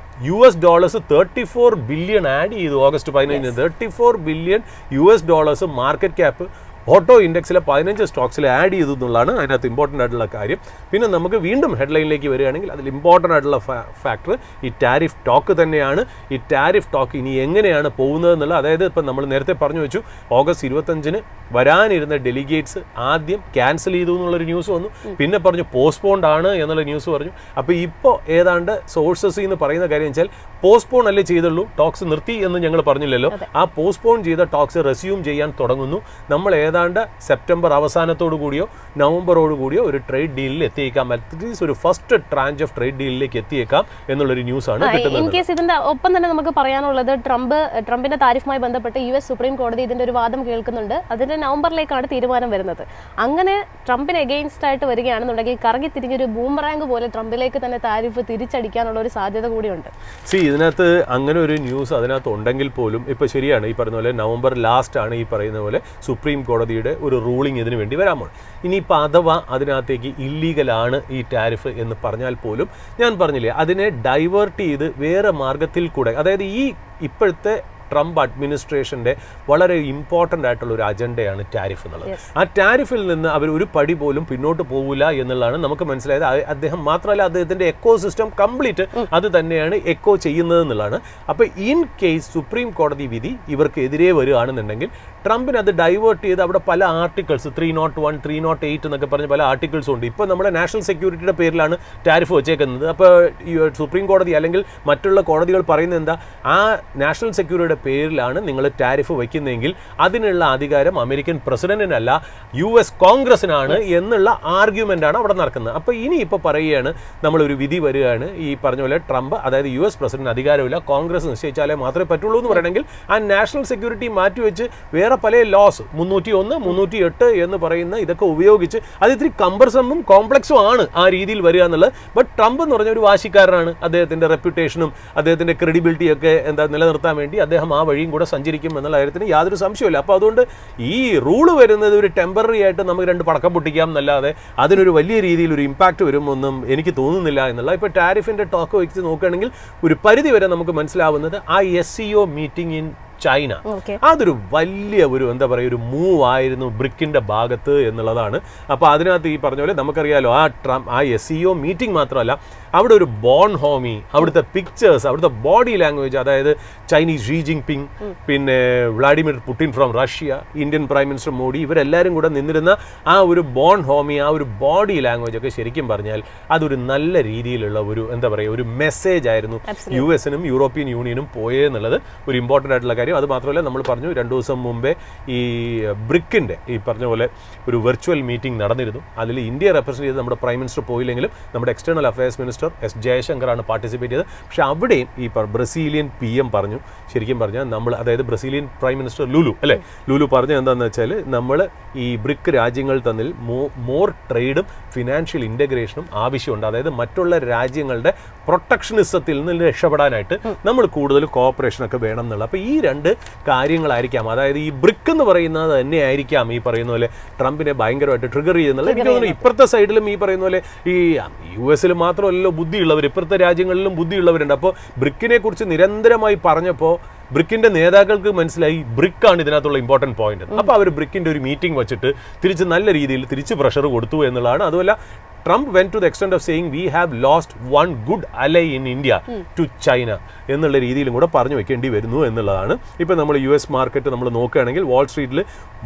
$34 ബില്യൺ ആഡ് ചെയ്തു. August 15 $34 billion market cap auto ഇൻഡെക്സിലെ 15 സ്റ്റോക്സിൽ ആഡ് ചെയ്തു എന്നുള്ളതാണ് അതിനകത്ത് ഇമ്പോർട്ടൻ്റ് ആയിട്ടുള്ള കാര്യം. പിന്നെ നമുക്ക് വീണ്ടും ഹെഡ്ലൈനിലേക്ക് വരികയാണെങ്കിൽ അതിൽ ഇമ്പോർട്ടൻ്റ് ആയിട്ടുള്ള ഫാക്ടർ ഈ ടാരിഫ് ടോക്ക് തന്നെയാണ്. ഈ ടാരിഫ് ടോക്ക് ഇനി എങ്ങനെയാണ് പോകുന്നത് എന്നുള്ളത്, അതായത് ഇപ്പം നമ്മൾ നേരത്തെ പറഞ്ഞു വെച്ചു ഓഗസ്റ്റ് 25 വരാനിരുന്ന ഡെലിഗേറ്റ്സ് ആദ്യം ക്യാൻസൽ ചെയ്തു എന്നുള്ളൊരു ന്യൂസ് വന്നു. പിന്നെ പറഞ്ഞു പോസ്റ്റ്പോണ്ട് ആണ് എന്നുള്ള ന്യൂസ് പറഞ്ഞു. അപ്പോൾ ഇപ്പോൾ ഏതാണ്ട് സോഴ്സസിൽ നിന്ന് പറയുന്ന കാര്യം വെച്ചാൽ പോസ്റ്റ്പോൺ അല്ലേ ചെയ്തുള്ളൂ, ടോക്സ് നിർത്തി എന്ന് ഞങ്ങൾ പറഞ്ഞില്ലല്ലോ. ആ പോസ്റ്റ്പോൺ ചെയ്ത ടോക്സ് റെസ്യൂം ചെയ്യാൻ തുടങ്ങുന്നു. നമ്മൾ ഏതാണ്ട് സെപ്റ്റംബർ അവസാനത്തോടു കൂടിയോ നവംബറോട് കൂടിയോ ഒരു ട്രേഡ് ഡീലിൽ എത്തിയേക്കാം, അറ്റ്ലീസ്റ്റ് ഒരു ഫസ്റ്റ് ട്രാഞ്ച് ഓഫ് ട്രേഡ് ഡീലിലേക്ക് എത്തിയേക്കാം എന്നുള്ളൊരു ന്യൂസ് ആണ് കിട്ടുന്നത്. ഇൻ കേസ് ഇതിന്റെ ഒപ്പം തന്നെ നമുക്ക് പറയാനുള്ളത് ട്രംപിന്റെ താരിഫുമായി ബന്ധപ്പെട്ട് US സുപ്രീം കോടതി ഇതിന്റെ ഒരു വാദം കേൾക്കുന്നുണ്ട്. അതിന്റെ നവംബറിലേക്കാണ് തീരുമാനം വരുന്നത്. അങ്ങനെ ട്രംപിന് എഗെയിൻസ്റ്റ് ആയിട്ട് വരികയാണെന്നുണ്ടെങ്കിൽ കറങ്ങി തിരിഞ്ഞൊരു ബൂമറാങ്ക് പോലെ ട്രംപിലേക്ക് തന്നെ താരിഫ് തിരിച്ചടിക്കാനുള്ള ഒരു സാധ്യത കൂടിയുണ്ട്. ഇതിനകത്ത് അങ്ങനെ ഒരു ന്യൂസ് അതിനകത്ത് ഉണ്ടെങ്കിൽ പോലും ഇപ്പോൾ ശരിയാണ് ഈ പറയുന്ന പോലെ നവംബർ ലാസ്റ്റ് ആണ് ഈ പറയുന്ന പോലെ സുപ്രീം കോടതിയുടെ ഒരു റൂളിംഗ് ഇതിനു വേണ്ടി വരാൻ പോകുന്നത്. ഇനിയിപ്പോൾ അഥവാ അതിനകത്തേക്ക് ഇല്ലീഗലാണ് ഈ ടാരിഫ് എന്ന് പറഞ്ഞാൽ പോലും ഞാൻ പറഞ്ഞില്ലേ അതിനെ ഡൈവേർട്ട് ചെയ്ത് വേറെ മാർഗത്തിൽ കൂടെ, അതായത് ഈ ഇപ്പോഴത്തെ ട്രംപ് അഡ്മിനിസ്ട്രേഷൻ്റെ വളരെ ഇമ്പോർട്ടൻ്റ് ആയിട്ടുള്ള ഒരു അജണ്ടയാണ് ടാരിഫ് എന്നുള്ളത്. ആ ടാരിഫിൽ നിന്ന് അവർ ഒരു പടി പോലും പിന്നോട്ട് പോകില്ല എന്നുള്ളതാണ് നമുക്ക് മനസ്സിലായത്. അദ്ദേഹം മാത്രമല്ല അദ്ദേഹത്തിൻ്റെ എക്കോ സിസ്റ്റം കംപ്ലീറ്റ് അത് തന്നെയാണ് എക്കോ ചെയ്യുന്നത് എന്നുള്ളതാണ്. അപ്പോൾ ഇൻ കേസ് സുപ്രീം കോടതി വിധി ഇവർക്ക് എതിരെ വരികയാണെന്നുണ്ടെങ്കിൽ ട്രംപിന് അത് ഡൈവേർട്ട് ചെയ്ത് അവിടെ പല ആർട്ടിക്കിൾസ് 301, 308 എന്നൊക്കെ പറഞ്ഞ് പല ആർട്ടിക്കിൾസും ഉണ്ട്. ഇപ്പോൾ നമ്മുടെ നാഷണൽ സെക്യൂരിറ്റിയുടെ പേരിലാണ് ടാരിഫ് വെച്ചേക്കുന്നത്. അപ്പോൾ ഈ സുപ്രീം കോടതി അല്ലെങ്കിൽ മറ്റുള്ള കോടതികൾ പറയുന്നത് എന്താ, ആ നാഷണൽ സെക്യൂരിറ്റിയുടെ പേരിലാണ് നിങ്ങൾ ടാരിഫ് വയ്ക്കുന്നതെങ്കിൽ അതിനുള്ള അധികാരം അമേരിക്കൻ പ്രസിഡന്റിനല്ല US കോൺഗ്രസിനാണ് എന്നുള്ള ആർഗ്യുമെൻ്റാണ് അവിടെ നടക്കുന്നത്. അപ്പോൾ ഇനി ഇപ്പോൾ പറയുകയാണ് നമ്മളൊരു വിധി വരികയാണ് ഈ പറഞ്ഞ പോലെ ട്രംപ്, അതായത് US പ്രസിഡന്റ് അധികാരമില്ല, കോൺഗ്രസ് നിശ്ചയിച്ചാലേ മാത്രമേ പറ്റുള്ളൂ എന്ന് പറയണമെങ്കിൽ ആ നാഷണൽ സെക്യൂരിറ്റി മാറ്റിവെച്ച് വേറെ പല ലോസ് 301, 308 എന്ന് പറയുന്ന ഇതൊക്കെ ഉപയോഗിച്ച് അത് ഇത്തിരി കമ്പർസമും കോംപ്ലക്സും ആണ് ആ രീതിയിൽ വരിക എന്നുള്ളത്. ബട്ട് ട്രംപ് എന്ന് പറഞ്ഞ ഒരു വാശിക്കാരനാണ്. അദ്ദേഹത്തിൻ്റെ റെപ്യൂട്ടേഷനും അദ്ദേഹത്തിൻ്റെ ക്രെഡിബിലിറ്റിയൊക്കെ നിലനിർത്താൻ വേണ്ടി അദ്ദേഹം ആ വഴിയും കൂടെ സഞ്ചരിക്കും എന്നുള്ള കാര്യത്തിന് യാതൊരു സംശയമില്ല. അപ്പോൾ അതുകൊണ്ട് ഈ റൂള് വരുന്നത് ഒരു ടെമ്പററി ആയിട്ട് നമുക്ക് 2 പടക്കം പൊട്ടിക്കാം എന്നല്ലാതെ അതിനൊരു വലിയ രീതിയിൽ ഒരു ഇമ്പാക്റ്റ് വരുമൊന്നും എനിക്ക് തോന്നുന്നില്ല എന്നുള്ള. ഇപ്പോൾ ടാരിഫിൻ്റെ ടോക്ക് വെച്ച് നോക്കുകയാണെങ്കിൽ ഒരു പരിധി വരെ നമുക്ക് മനസ്സിലാവുന്നത് ആ SCO മീറ്റിംഗ് ഇൻ ചൈന അതൊരു വലിയ ഒരു എന്താ പറയുക ഒരു മൂവ് ആയിരുന്നു ബ്രിക്കിൻ്റെ ഭാഗത്ത് എന്നുള്ളതാണ്. അപ്പോൾ അതിനകത്ത് ഈ പറഞ്ഞ പോലെ നമുക്കറിയാലോ ആ SCO മീറ്റിംഗ് മാത്രമല്ല അവിടെ ഒരു ബോൺ ഹോമി, അവിടുത്തെ പിക്ചേഴ്സ്, അവിടുത്തെ ബോഡി ലാംഗ്വേജ്, അതായത് ചൈനീസ് ഷീ ജിൻപിങ്, പിന്നെ Vladimir Putin from Russia, Indian prime minister Modi, ഇവരെല്ലാവരും കൂടെ നിന്നിരുന്ന ആ ഒരു ബോൺ ഹോമി, ആ ഒരു ബോഡി ലാംഗ്വേജ് ഒക്കെ ശരിക്കും പറഞ്ഞാൽ അതൊരു നല്ല രീതിയിലുള്ള ഒരു എന്താ പറയുക ഒരു മെസ്സേജ് ആയിരുന്നു US-നും യൂറോപ്യൻ യൂണിയനും പോയെന്നുള്ളത് ഒരു ഇമ്പോർട്ടൻ്റ് ആയിട്ടുള്ള കാര്യം. അത് മാത്രമല്ല നമ്മൾ പറഞ്ഞു 2 ദിവസം മുമ്പേ ഈ ബ്രിക്കിൻ്റെ ഈ പറഞ്ഞ പോലെ ഒരു വെർച്വൽ മീറ്റിംഗ് നടന്നിരുന്നു. അതിൽ ഇന്ത്യ റെപ്രസെൻറ്റ് ചെയ്ത് നമ്മുടെ പ്രൈം മിനിസ്റ്റർ പോയില്ലെങ്കിലും നമ്മുടെ എക്സ്റ്റേണൽ അഫയേഴ്സ് മിനിസ്റ്റർ S ജയശങ്കറാണ് പാർട്ടിസിപ്പേറ്റ് ചെയ്തത്. പക്ഷേ അവിടെയും ഈ ബ്രസീലിയൻ PM പറഞ്ഞു, ശരിക്കും പറഞ്ഞാൽ നമ്മൾ, അതായത് ബ്രസീലിയൻ പ്രൈം മിനിസ്റ്റർ ലുലു പറഞ്ഞത് എന്താണെന്ന് വെച്ചാൽ നമ്മൾ ഈ ബ്രിക് രാജ്യങ്ങൾ തമ്മിൽ മോർ ട്രേഡും ഫിനാൻഷ്യൽ ഇൻ്റഗ്രേഷനും ആവശ്യമുണ്ട്. അതായത് മറ്റുള്ള രാജ്യങ്ങളുടെ പ്രൊട്ടക്ഷനിസത്തിൽ നിന്ന് രക്ഷപ്പെടാനായിട്ട് നമ്മൾ കൂടുതൽ കോഓപ്പറേഷനൊക്കെ വേണം എന്നുള്ള. അപ്പോൾ ഈ 2 കാര്യങ്ങളായിരിക്കാം, അതായത് ഈ ബ്രിക്ക് എന്ന് പറയുന്നത് തന്നെ ആയിരിക്കാം ഈ പറയുന്ന പോലെ ട്രംപിനെ ഭയങ്കരമായിട്ട് ട്രിഗർ ചെയ്യുന്നുള്ള. എനിക്ക് തോന്നുന്നു ഇപ്പുറത്തെ സൈഡിലും ഈ പറയുന്ന പോലെ ഈ US-ൽ മാത്രമല്ലല്ലോ ബുദ്ധിയുള്ളവർ, ഇപ്പുറത്തെ രാജ്യങ്ങളിലും ബുദ്ധിയുള്ളവരുണ്ട്. അപ്പോൾ ബ്രിക്കിനെ കുറിച്ച് നിരന്തരമായി പറഞ്ഞപ്പോൾ ബ്രിക്കിൻ്റെ നേതാക്കൾക്ക് മനസ്സിലായി ബ്രിക്കാണ് ഇതിനകത്തുള്ള ഇമ്പോർട്ടൻറ്റ് പോയിന്റ്. അപ്പോൾ അവർ ബ്രിക്കിൻ്റെ ഒരു മീറ്റിംഗ് വെച്ചിട്ട് തിരിച്ച് നല്ല രീതിയിൽ തിരിച്ച് പ്രഷർ കൊടുത്തു എന്നുള്ളതാണ്. അതുമല്ല Trump went to the extent of saying we have lost one good ally in India to China എന്നുള്ള രീതിയിലും കൂടെ പറഞ്ഞു വെക്കേണ്ടി വരുന്നു എന്നുള്ളതാണ്. ഇപ്പോൾ നമ്മൾ US മാർക്കറ്റ് നമ്മൾ നോക്കുകയാണെങ്കിൽ വാൾ സ്ട്രീറ്റിൽ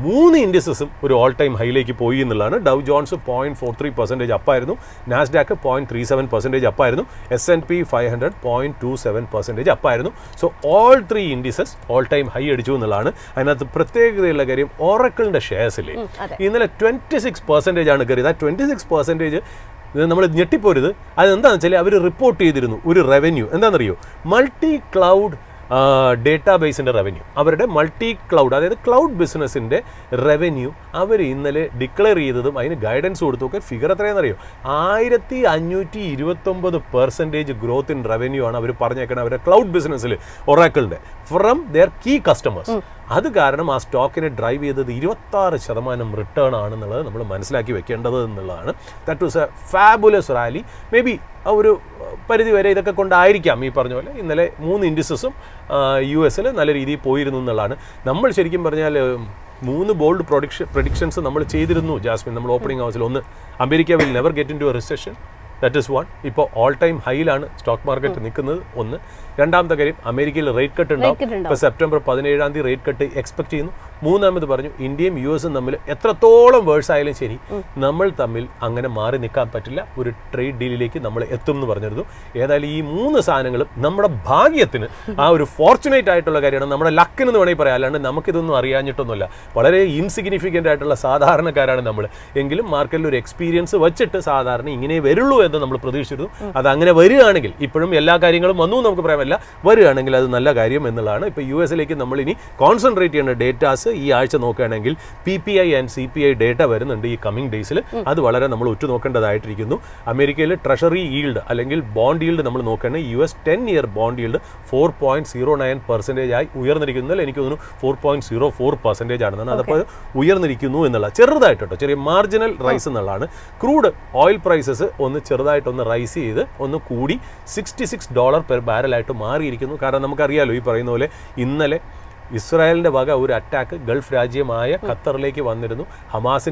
3 ഇൻഡിസസും ഒരു ഓൾ ടൈം ഹൈയിലേക്ക് പോയി എന്നുള്ളതാണ്. ഡൗ ജോൺസ് 0.43% അപ്പായിരുന്നു, നാസ്ഡാക്ക് 0.37% അപ്പായിരുന്നു, S&P 500 0.27% അപ്പായിരുന്നു. So all 3 indices all time high അടിച്ചു എന്നുള്ളതാണ്. അതിനകത്ത് പ്രത്യേകതയുള്ള കാര്യം ഒറാക്കിളിൻ്റെ ഷെയർസിൽ ഇന്നലെ 26% ആണ് കയറിയത്. ആ 26% നമ്മൾ ഞെട്ടിപ്പോരുത്. അതെന്താണെന്ന് വെച്ചാൽ അവർ റിപ്പോർട്ട് ചെയ്തിരുന്നു ഒരു റവന്യൂ എന്താണെന്നറിയോ, മൾട്ടി ക്ലൗഡ് ഡേറ്റാബേസിൻ്റെ റവന്യൂ, അവരുടെ മൾട്ടി ക്ലൗഡ് അതായത് ക്ലൗഡ് ബിസിനസ്സിൻ്റെ റവന്യൂ അവർ ഇന്നലെ ഡിക്ലെയർ ചെയ്തതും അതിന് ഗൈഡൻസ് കൊടുത്തൊക്കെ ഫിഗർ എത്രയാണെന്നറിയോ, 1529% ഗ്രോത്ത് ഇൻ റവന്യൂ ആണ് അവർ പറഞ്ഞേക്കണം അവരുടെ ക്ലൗഡ് ബിസിനസ്സിൽ ഒറാക്കിളിൻ്റെ ഫ്രം ദെയർ കീ കസ്റ്റമേഴ്സ്. അത് കാരണം ആ സ്റ്റോക്കിനെ ഡ്രൈവ് ചെയ്തത് 26% റിട്ടേൺ ആണെന്നുള്ളത് നമ്മൾ മനസ്സിലാക്കി വെക്കേണ്ടത് എന്നുള്ളതാണ്. That was A fabulous rally. May be ഒരു പരിധി വരെ ഇതൊക്കെ കൊണ്ടായിരിക്കാം ഈ പറഞ്ഞ പോലെ ഇന്നലെ 3 ഇൻഡിസസും US നല്ല രീതിയിൽ പോയിരുന്നു എന്നുള്ളതാണ്. നമ്മൾ ശരിക്കും പറഞ്ഞാൽ 3 ബോൾഡ് പ്രൊഡിക്ഷൻസ് നമ്മൾ ചെയ്തിരുന്നു ജാസ്മിൻ, നമ്മൾ ഓപ്പണിംഗ് ഹൗസിൽ. ഒന്ന്, America will never get into a recession, that is one. ഇപ്പോൾ ഓൾ ടൈം ഹൈയിലാണ് സ്റ്റോക്ക് മാർക്കറ്റ് നിൽക്കുന്നത്, ഒന്ന്. രണ്ടാമത്തെ കാര്യം, അമേരിക്കയിൽ റേറ്റ് കട്ട് ഉണ്ടാവും. ഇപ്പോൾ സെപ്റ്റംബർ 17 റേറ്റ് കട്ട് എക്സ്പെക്ട് ചെയ്യുന്നു. മൂന്നാമത് പറഞ്ഞു, ഇന്ത്യയും US തമ്മിൽ എത്രത്തോളം വേഴ്സ് ആയാലും ശരി നമ്മൾ തമ്മിൽ അങ്ങനെ മാറി നിൽക്കാൻ പറ്റില്ല, ഒരു ട്രേഡ് ഡീലിലേക്ക് നമ്മൾ എത്തും എന്ന് പറഞ്ഞിരുന്നു. ഏതായാലും ഈ 3 സാധനങ്ങളും നമ്മുടെ ഭാഗ്യത്തിന് ആ ഒരു ഫോർച്ചുനേറ്റ് ആയിട്ടുള്ള കാര്യമാണ്, നമ്മുടെ ലക്കിന് എന്ന് വേണമെങ്കിൽ പറയാം. അല്ലാണ്ട് നമുക്കിതൊന്നും അറിയാഞ്ഞിട്ടൊന്നുമില്ല. വളരെ ഇൻസിഗ്നിഫിക്കൻ്റ് ആയിട്ടുള്ള സാധാരണക്കാരാണ് നമ്മൾ. എങ്കിലും മാർക്കറ്റിൽ ഒരു എക്സ്പീരിയൻസ് വെച്ചിട്ട് സാധാരണ ഇങ്ങനെ വരുള്ളൂ എന്ന് നമ്മൾ പ്രതീക്ഷിച്ചിരുന്നു. അത് അങ്ങനെ വരികയാണെങ്കിൽ, ഇപ്പോഴും എല്ലാ കാര്യങ്ങളും വന്നു നമുക്ക് പറയാമല്ല, വരികയാണെങ്കിൽ അത് നല്ല കാര്യം എന്നുള്ളതാണ്. ഇപ്പോൾ US നമ്മൾ ഇനി കോൺസെൻട്രേറ്റ് ചെയ്യുന്ന ഡേറ്റാസ് ഈ ആഴ്ച നോക്കുകയാണെങ്കിൽ PPI ആൻഡ് CPI ഡേറ്റ വരുന്നുണ്ട് ഈ കമ്മിങ് ഡേയ്സിൽ. അത് വളരെ നമ്മൾ ഉറ്റുനോക്കേണ്ടതായിട്ടിരിക്കുന്നു. അമേരിക്കയിൽ ട്രഷറി ഈൽഡ് അല്ലെങ്കിൽ ബോണ്ട് ഈൽഡ് നമ്മൾ നോക്കുകയാണെങ്കിൽ US 10-year ബോണ്ട് ഈൽഡ് 4.09% ആയി ഉയർന്നിരിക്കുന്നതിൽ എനിക്ക് തോന്നുന്നു 4.04% ആണെന്നാണ്. അതപ്പോൾ ഉയർന്നിരിക്കുന്നു എന്നുള്ള ചെറുതായിട്ട് കേട്ടോ, ചെറിയ മാർജിനൽ റൈസ് എന്നുള്ളതാണ്. ക്രൂഡ് ഓയിൽ പ്രൈസസ് ഒന്ന് ചെറുതായിട്ടൊന്ന് റൈസ് ചെയ്ത് ഒന്ന് കൂടി $66 പെർ ബാരലായിട്ട് മാറിയിരിക്കുന്നു. കാരണം നമുക്കറിയാലോ ഈ പറയുന്ന പോലെ ഇന്നലെ ഇസ്രായേലിൻ്റെ വക ഒരു അറ്റാക്ക് ഗൾഫ് രാജ്യമായ ഖത്തറിലേക്ക് വന്നിരുന്നു. ഹമാസ്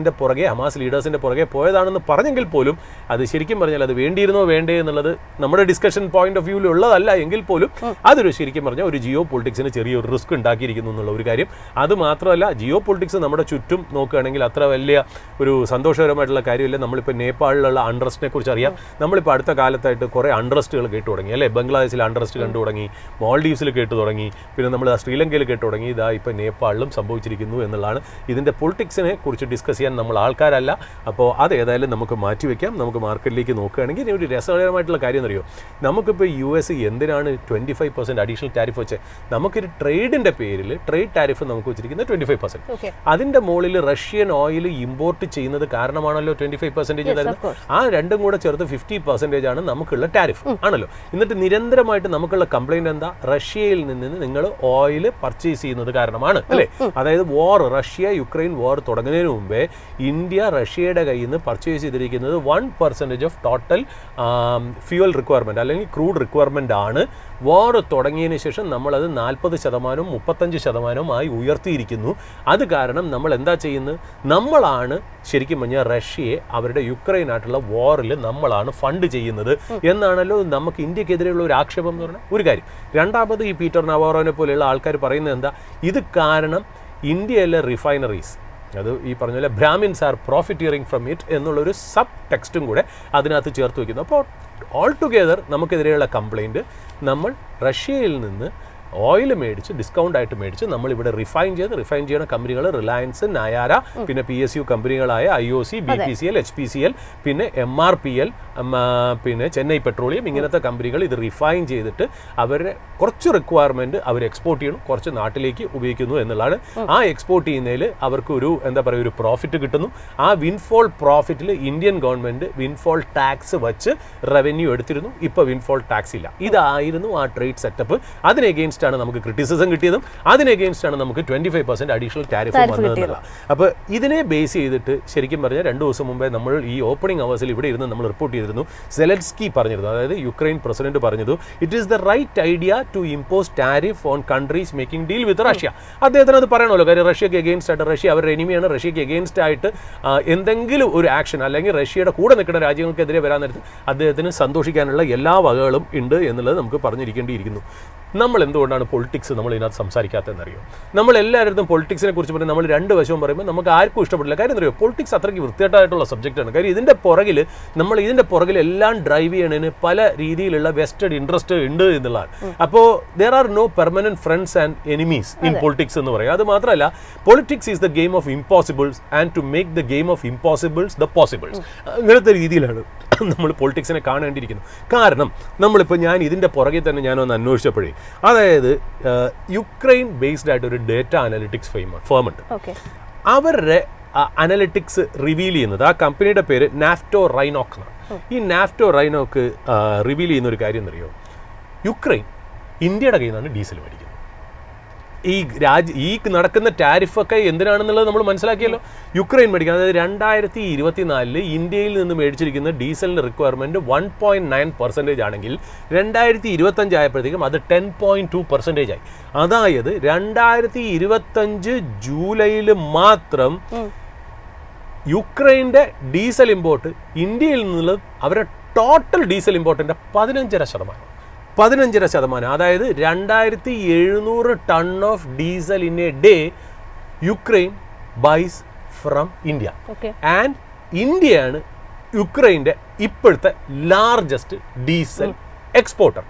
ലീഡേഴ്സിൻ്റെ പുറകെ പോയതാണെന്ന് പറഞ്ഞെങ്കിൽ പോലും അത് ശരിക്കും പറഞ്ഞാൽ അത് വേണ്ടിയിരുന്നോ വേണ്ടേ എന്നുള്ളത് നമ്മുടെ ഡിസ്കഷൻ പോയിന്റ് ഓഫ് വ്യൂവിൽ ഉള്ളതല്ല എങ്കിൽ പോലും അതൊരു ശരിക്കും പറഞ്ഞാൽ ഒരു ജിയോ പൊളിറ്റിക്സിന് ചെറിയൊരു റിസ്ക് ഉണ്ടാക്കിയിരിക്കുന്നു എന്നുള്ള ഒരു കാര്യം. അത് മാത്രമല്ല, ജിയോ പൊളിറ്റിക്സ് നമ്മുടെ ചുറ്റും നോക്കുകയാണെങ്കിൽ അത്ര വലിയ ഒരു സന്തോഷകരമായിട്ടുള്ള കാര്യമില്ല. നമ്മളിപ്പോൾ നേപ്പാളിലുള്ള അൺട്രസ്റ്റിനെ കുറിച്ച് അറിയാം. നമ്മളിപ്പോൾ അടുത്ത കാലത്തായിട്ട് കുറേ അൺട്രസ്റ്റുകൾ കേട്ടു തുടങ്ങി അല്ലേ. ബംഗ്ലാദേശിൽ അൺട്രസ്റ്റ് കണ്ടു തുടങ്ങി, മാൾഡീവ്സിൽ കേട്ടു തുടങ്ങി, പിന്നെ നമ്മൾ ശ്രീലങ്കയിൽ കേട്ടു തുടങ്ങി, ഇതാ ഇപ്പോൾ നേപ്പാളിലും സംഭവിച്ചിരിക്കുന്നു എന്നുള്ളതാണ്. ഇതിൻ്റെ പൊളിറ്റിക്സിനെ കുറിച്ച് ഡിസ്കസ് ചെയ്യാൻ നമ്മൾ ആൾക്കാരല്ല. അപ്പോൾ അത് ഏതായാലും നമുക്ക് മാറ്റിവെക്കാം. നമുക്ക് മാർക്കറ്റിലേക്ക് നോക്കുകയാണെങ്കിൽ ഒരു രസകരമായിട്ടുള്ള കാര്യം എന്നറിയോ, നമുക്കിപ്പോൾ US എന്തിനാണ് 25% അഡീഷണൽ ടാരിഫ് വെച്ചത്? നമുക്കൊരു ട്രേഡിൻ്റെ പേരിൽ ട്രേഡ് ടാരിഫ് നമുക്ക് വെച്ചിരിക്കുന്നത് 25%. അതിൻ്റെ മുകളിൽ റഷ്യൻ ഓയിൽ ഇമ്പോർട്ട് ചെയ്യുന്നത് കാരണമാണല്ലോ 25% തരുന്നത്. ആ രണ്ടും കൂടെ ചേർത്ത് 50% ആണ് നമുക്കുള്ള ടാരിഫ് ആണല്ലോ. എന്നിട്ട് നിരന്തരമായിട്ട് നമുക്കുള്ള കംപ്ലൈൻറ്റ് എന്താ? റഷ്യയിൽ നിന്ന് നിങ്ങൾ ഓയിൽ പർച്ചേസ് ചെയ്യുന്നത് കാരണമാണ് അല്ലേ. അതായത് റഷ്യ-യുക്രൈൻ വാർ തുടങ്ങുന്നതിന് മുമ്പേ ഇന്ത്യ റഷ്യയുടെ കയ്യിൽ നിന്ന് പർച്ചേസ് ചെയ്തിരിക്കുന്നത് 1% ഓഫ് ടോട്ടൽ ഫ്യൂവൽ റിക്വയർമെൻറ്റ് അല്ലെങ്കിൽ ക്രൂഡ് റിക്വയർമെൻ്റ് ആണ്. വാർ തുടങ്ങിയതിന് ശേഷം നമ്മളത് 40%, 35% ആയി ഉയർത്തിയിരിക്കുന്നു. അത് കാരണം നമ്മൾ എന്താ ചെയ്യുന്നത്? നമ്മളാണ് ശരിക്കും പറഞ്ഞാൽ റഷ്യയെ അവരുടെ യുക്രൈനായിട്ടുള്ള വാറിൽ നമ്മളാണ് ഫണ്ട് ചെയ്യുന്നത് എന്നാണല്ലോ നമുക്ക് ഇന്ത്യക്കെതിരെയുള്ള ഒരു ആക്ഷേപം എന്ന് പറഞ്ഞാൽ ഒരു കാര്യം. രണ്ടാമത് ഈ പീറ്റർ നവാറോനെ പോലെയുള്ള ആൾക്കാർ പറയുന്നത് എന്താ? ഇത് കാരണം ഇന്ത്യയിലെ റിഫൈനറീസ്, അത് ഈ പറഞ്ഞ പോലെ ബ്രാഹ്മിൻസ് ആർ പ്രോഫിറ്റിയറിങ് ഫ്രം ഇറ്റ് എന്നുള്ളൊരു സബ് ടെക്സ്റ്റും കൂടെ അതിനകത്ത് ചേർത്ത് വയ്ക്കുന്നു. അപ്പോൾ ഓൾ ടുഗെദർ നമുക്കെതിരെയുള്ള കംപ്ലൈൻറ്റ്, നമ്മൾ റഷ്യയിൽ നിന്ന് ഓയിൽ മേടിച്ച് ഡിസ്കൗണ്ട് ആയിട്ട് മേടിച്ച് നമ്മളിവിടെ റിഫൈൻ ചെയ്യുന്ന കമ്പനികൾ റിലയൻസ്, നയാര, പിന്നെ PSU കമ്പനികളായ IOC, BPCL, HPCL, പിന്നെ MRPL, പിന്നെ ചെന്നൈ പെട്രോളിയം, ഇങ്ങനത്തെ കമ്പനികൾ ഇത് റിഫൈൻ ചെയ്തിട്ട് അവരുടെ കുറച്ച് റിക്വയർമെൻറ്റ് അവർ എക്സ്പോർട്ട് ചെയ്യണം, കുറച്ച് നാട്ടിലേക്ക് ഉപയോഗിക്കുന്നു എന്നുള്ളതാണ്. ആ എക്സ്പോർട്ട് ചെയ്യുന്നതിൽ അവർക്ക് ഒരു എന്താ പറയുക ഒരു പ്രോഫിറ്റ് കിട്ടുന്നു. ആ വിൻഫോൾ പ്രോഫിറ്റിൽ ഇന്ത്യൻ ഗവൺമെൻറ് വിൻഫോൾ ടാക്സ് വച്ച് റവന്യൂ എടുത്തിരുന്നു. ഇപ്പോൾ വിൻഫോൾ ടാക്സ് ഇല്ല. ഇതായിരുന്നു ആ ട്രേഡ് സെറ്റപ്പ്. അതിന് എഗെയിൻസ്റ്റ് ആണ് നമുക്ക് ക്രിറ്റിസിസം കിട്ടിയതും, അതിന് എഗെയിൻസ്റ്റ് ആണ് നമുക്ക് 25% അഡീഷണൽ ടാരിഫ് വന്നതെന്നുള്ള. അപ്പോൾ ഇതിനെ ബേസ് ചെയ്തിട്ട് ശരിക്കും പറഞ്ഞാൽ 2 ദിവസം മുമ്പേ നമ്മൾ ഈ ഓപ്പണിംഗ് അവേഴ്സിൽ ഇവിടെ ഇരുന്ന് നമ്മൾ റിപ്പോർട്ട് ചെയ്തിരുന്നു. സെലൻസ്കി പറഞ്ഞിരുന്നു, അതായത് യുക്രൈൻ പ്രസിഡന്റ് പറഞ്ഞത്, it is the right idea to impose tariff on countries making deal with Russia. അദ്ദേഹത്തിന് അത് പറയണമല്ലോ, കാര്യം റഷ്യക്ക് എഗെയിൻസ്റ്റ് ആയിട്ട്, റഷ്യ അവരുടെ എനിമിയാണ്, റഷ്യക്ക് എഗെയിൻസ്റ്റ് ആയിട്ട് എന്തെങ്കിലും ഒരു ആക്ഷൻ അല്ലെങ്കിൽ റഷ്യയുടെ കൂടെ നിൽക്കുന്ന രാജ്യങ്ങൾക്കെതിരെ വരാൻ നേരത്ത് അദ്ദേഹത്തിന് സന്തോഷിക്കാനുള്ള എല്ലാ വകകളും ഉണ്ട് എന്നുള്ളത് നമുക്ക് പറഞ്ഞിരിക്കേണ്ടിയിരിക്കുന്നു. നമ്മൾ എന്തുകൊണ്ടാണ് പൊളിറ്റിക്സ് നമ്മൾ ഇതിനകത്ത് സംസാരിക്കാത്തതെന്നറിയോ? നമ്മൾ എല്ലാവരും പൊളിറ്റിക്സിനെ കുറിച്ച് പറഞ്ഞാൽ നമ്മൾ 2 വശവും പറയുമ്പോൾ നമുക്ക് ആർക്കും ഇഷ്ടപ്പെടില്ല. കാര്യം എന്നറിയോ, പൊളിറ്റിക്സ് അത്രയ്ക്ക് വൃത്തികെട്ടായിട്ടുള്ള സബ്ജക്റ്റാണ്. കാര്യം ഇതിൻ്റെ പുറകിൽ എല്ലാം ഡ്രൈവ് ചെയ്യണതിന് പല രീതിയിലുള്ള വെസ്റ്റഡ് ഇൻട്രസ്റ്റ് ഉണ്ട് എന്നുള്ളതാണ്. അപ്പോൾ there are no permanent friends and enemies in politics എന്ന് പറയും. അത് മാത്രമല്ല, politics is the game of impossibles and to make the game of impossibles the possibles. ഇങ്ങനത്തെ രീതിയിലാണ് നമ്മൾ പൊളിറ്റിക്സിനെ കാണേണ്ടിയിരിക്കുന്നു. കാരണം നമ്മളിപ്പോൾ ഞാൻ ഇതിൻ്റെ പുറകെ തന്നെ ഞാനൊന്ന് അന്വേഷിച്ചപ്പോഴേ, അതായത് യുക്രൈൻ ബേസ്ഡ് ആയിട്ട് ഒരു ഡേറ്റ അനലിറ്റിക്സ് ഫേം ഉണ്ട്. അവരുടെ അനലിറ്റിക്സ് റിവീൽ ചെയ്യുന്നത്, ആ കമ്പനിയുടെ പേര് നാഫ്റ്റോ റൈനോക്ക് എന്നാണ്. ഈ നാഫ്റ്റോ റൈനോക്ക് റിവീൽ ചെയ്യുന്ന ഒരു കാര്യം എന്നറിയോ, യുക്രൈൻ ഇന്ത്യയുടെ കയ്യിൽ നിന്നാണ് ഡീസൽ മേടിക്കുന്നത്. ഈ നടക്കുന്ന ടാരിഫൊക്കെ എന്തിനാണെന്നുള്ളത് നമ്മൾ മനസ്സിലാക്കിയല്ലോ. യുക്രൈൻ മേടിക്കുന്നത്, അതായത് 2024 ഇന്ത്യയിൽ നിന്ന് മേടിച്ചിരിക്കുന്ന ഡീസലിൻ്റെ റിക്വയർമെൻറ്റ് 1.9% ആണെങ്കിൽ 2025 ആയപ്പോഴത്തേക്കും അത് 10.2% ആയി. അതായത് 2025 ജൂലൈയിൽ മാത്രം യുക്രൈൻ്റെ ഡീസൽ ഇമ്പോർട്ട് ഇന്ത്യയിൽ നിന്നുള്ള അവരുടെ ടോട്ടൽ ഡീസൽ ഇമ്പോർട്ടിൻ്റെ 15.5%. അതായത് 2700 ton of diesel in a day Ukraine buys from India. And ഇന്ത്യയാണ് യുക്രൈൻ്റെ ഇപ്പോഴത്തെ ലാർജസ്റ്റ് ഡീസൽ എക്സ്പോർട്ടർ.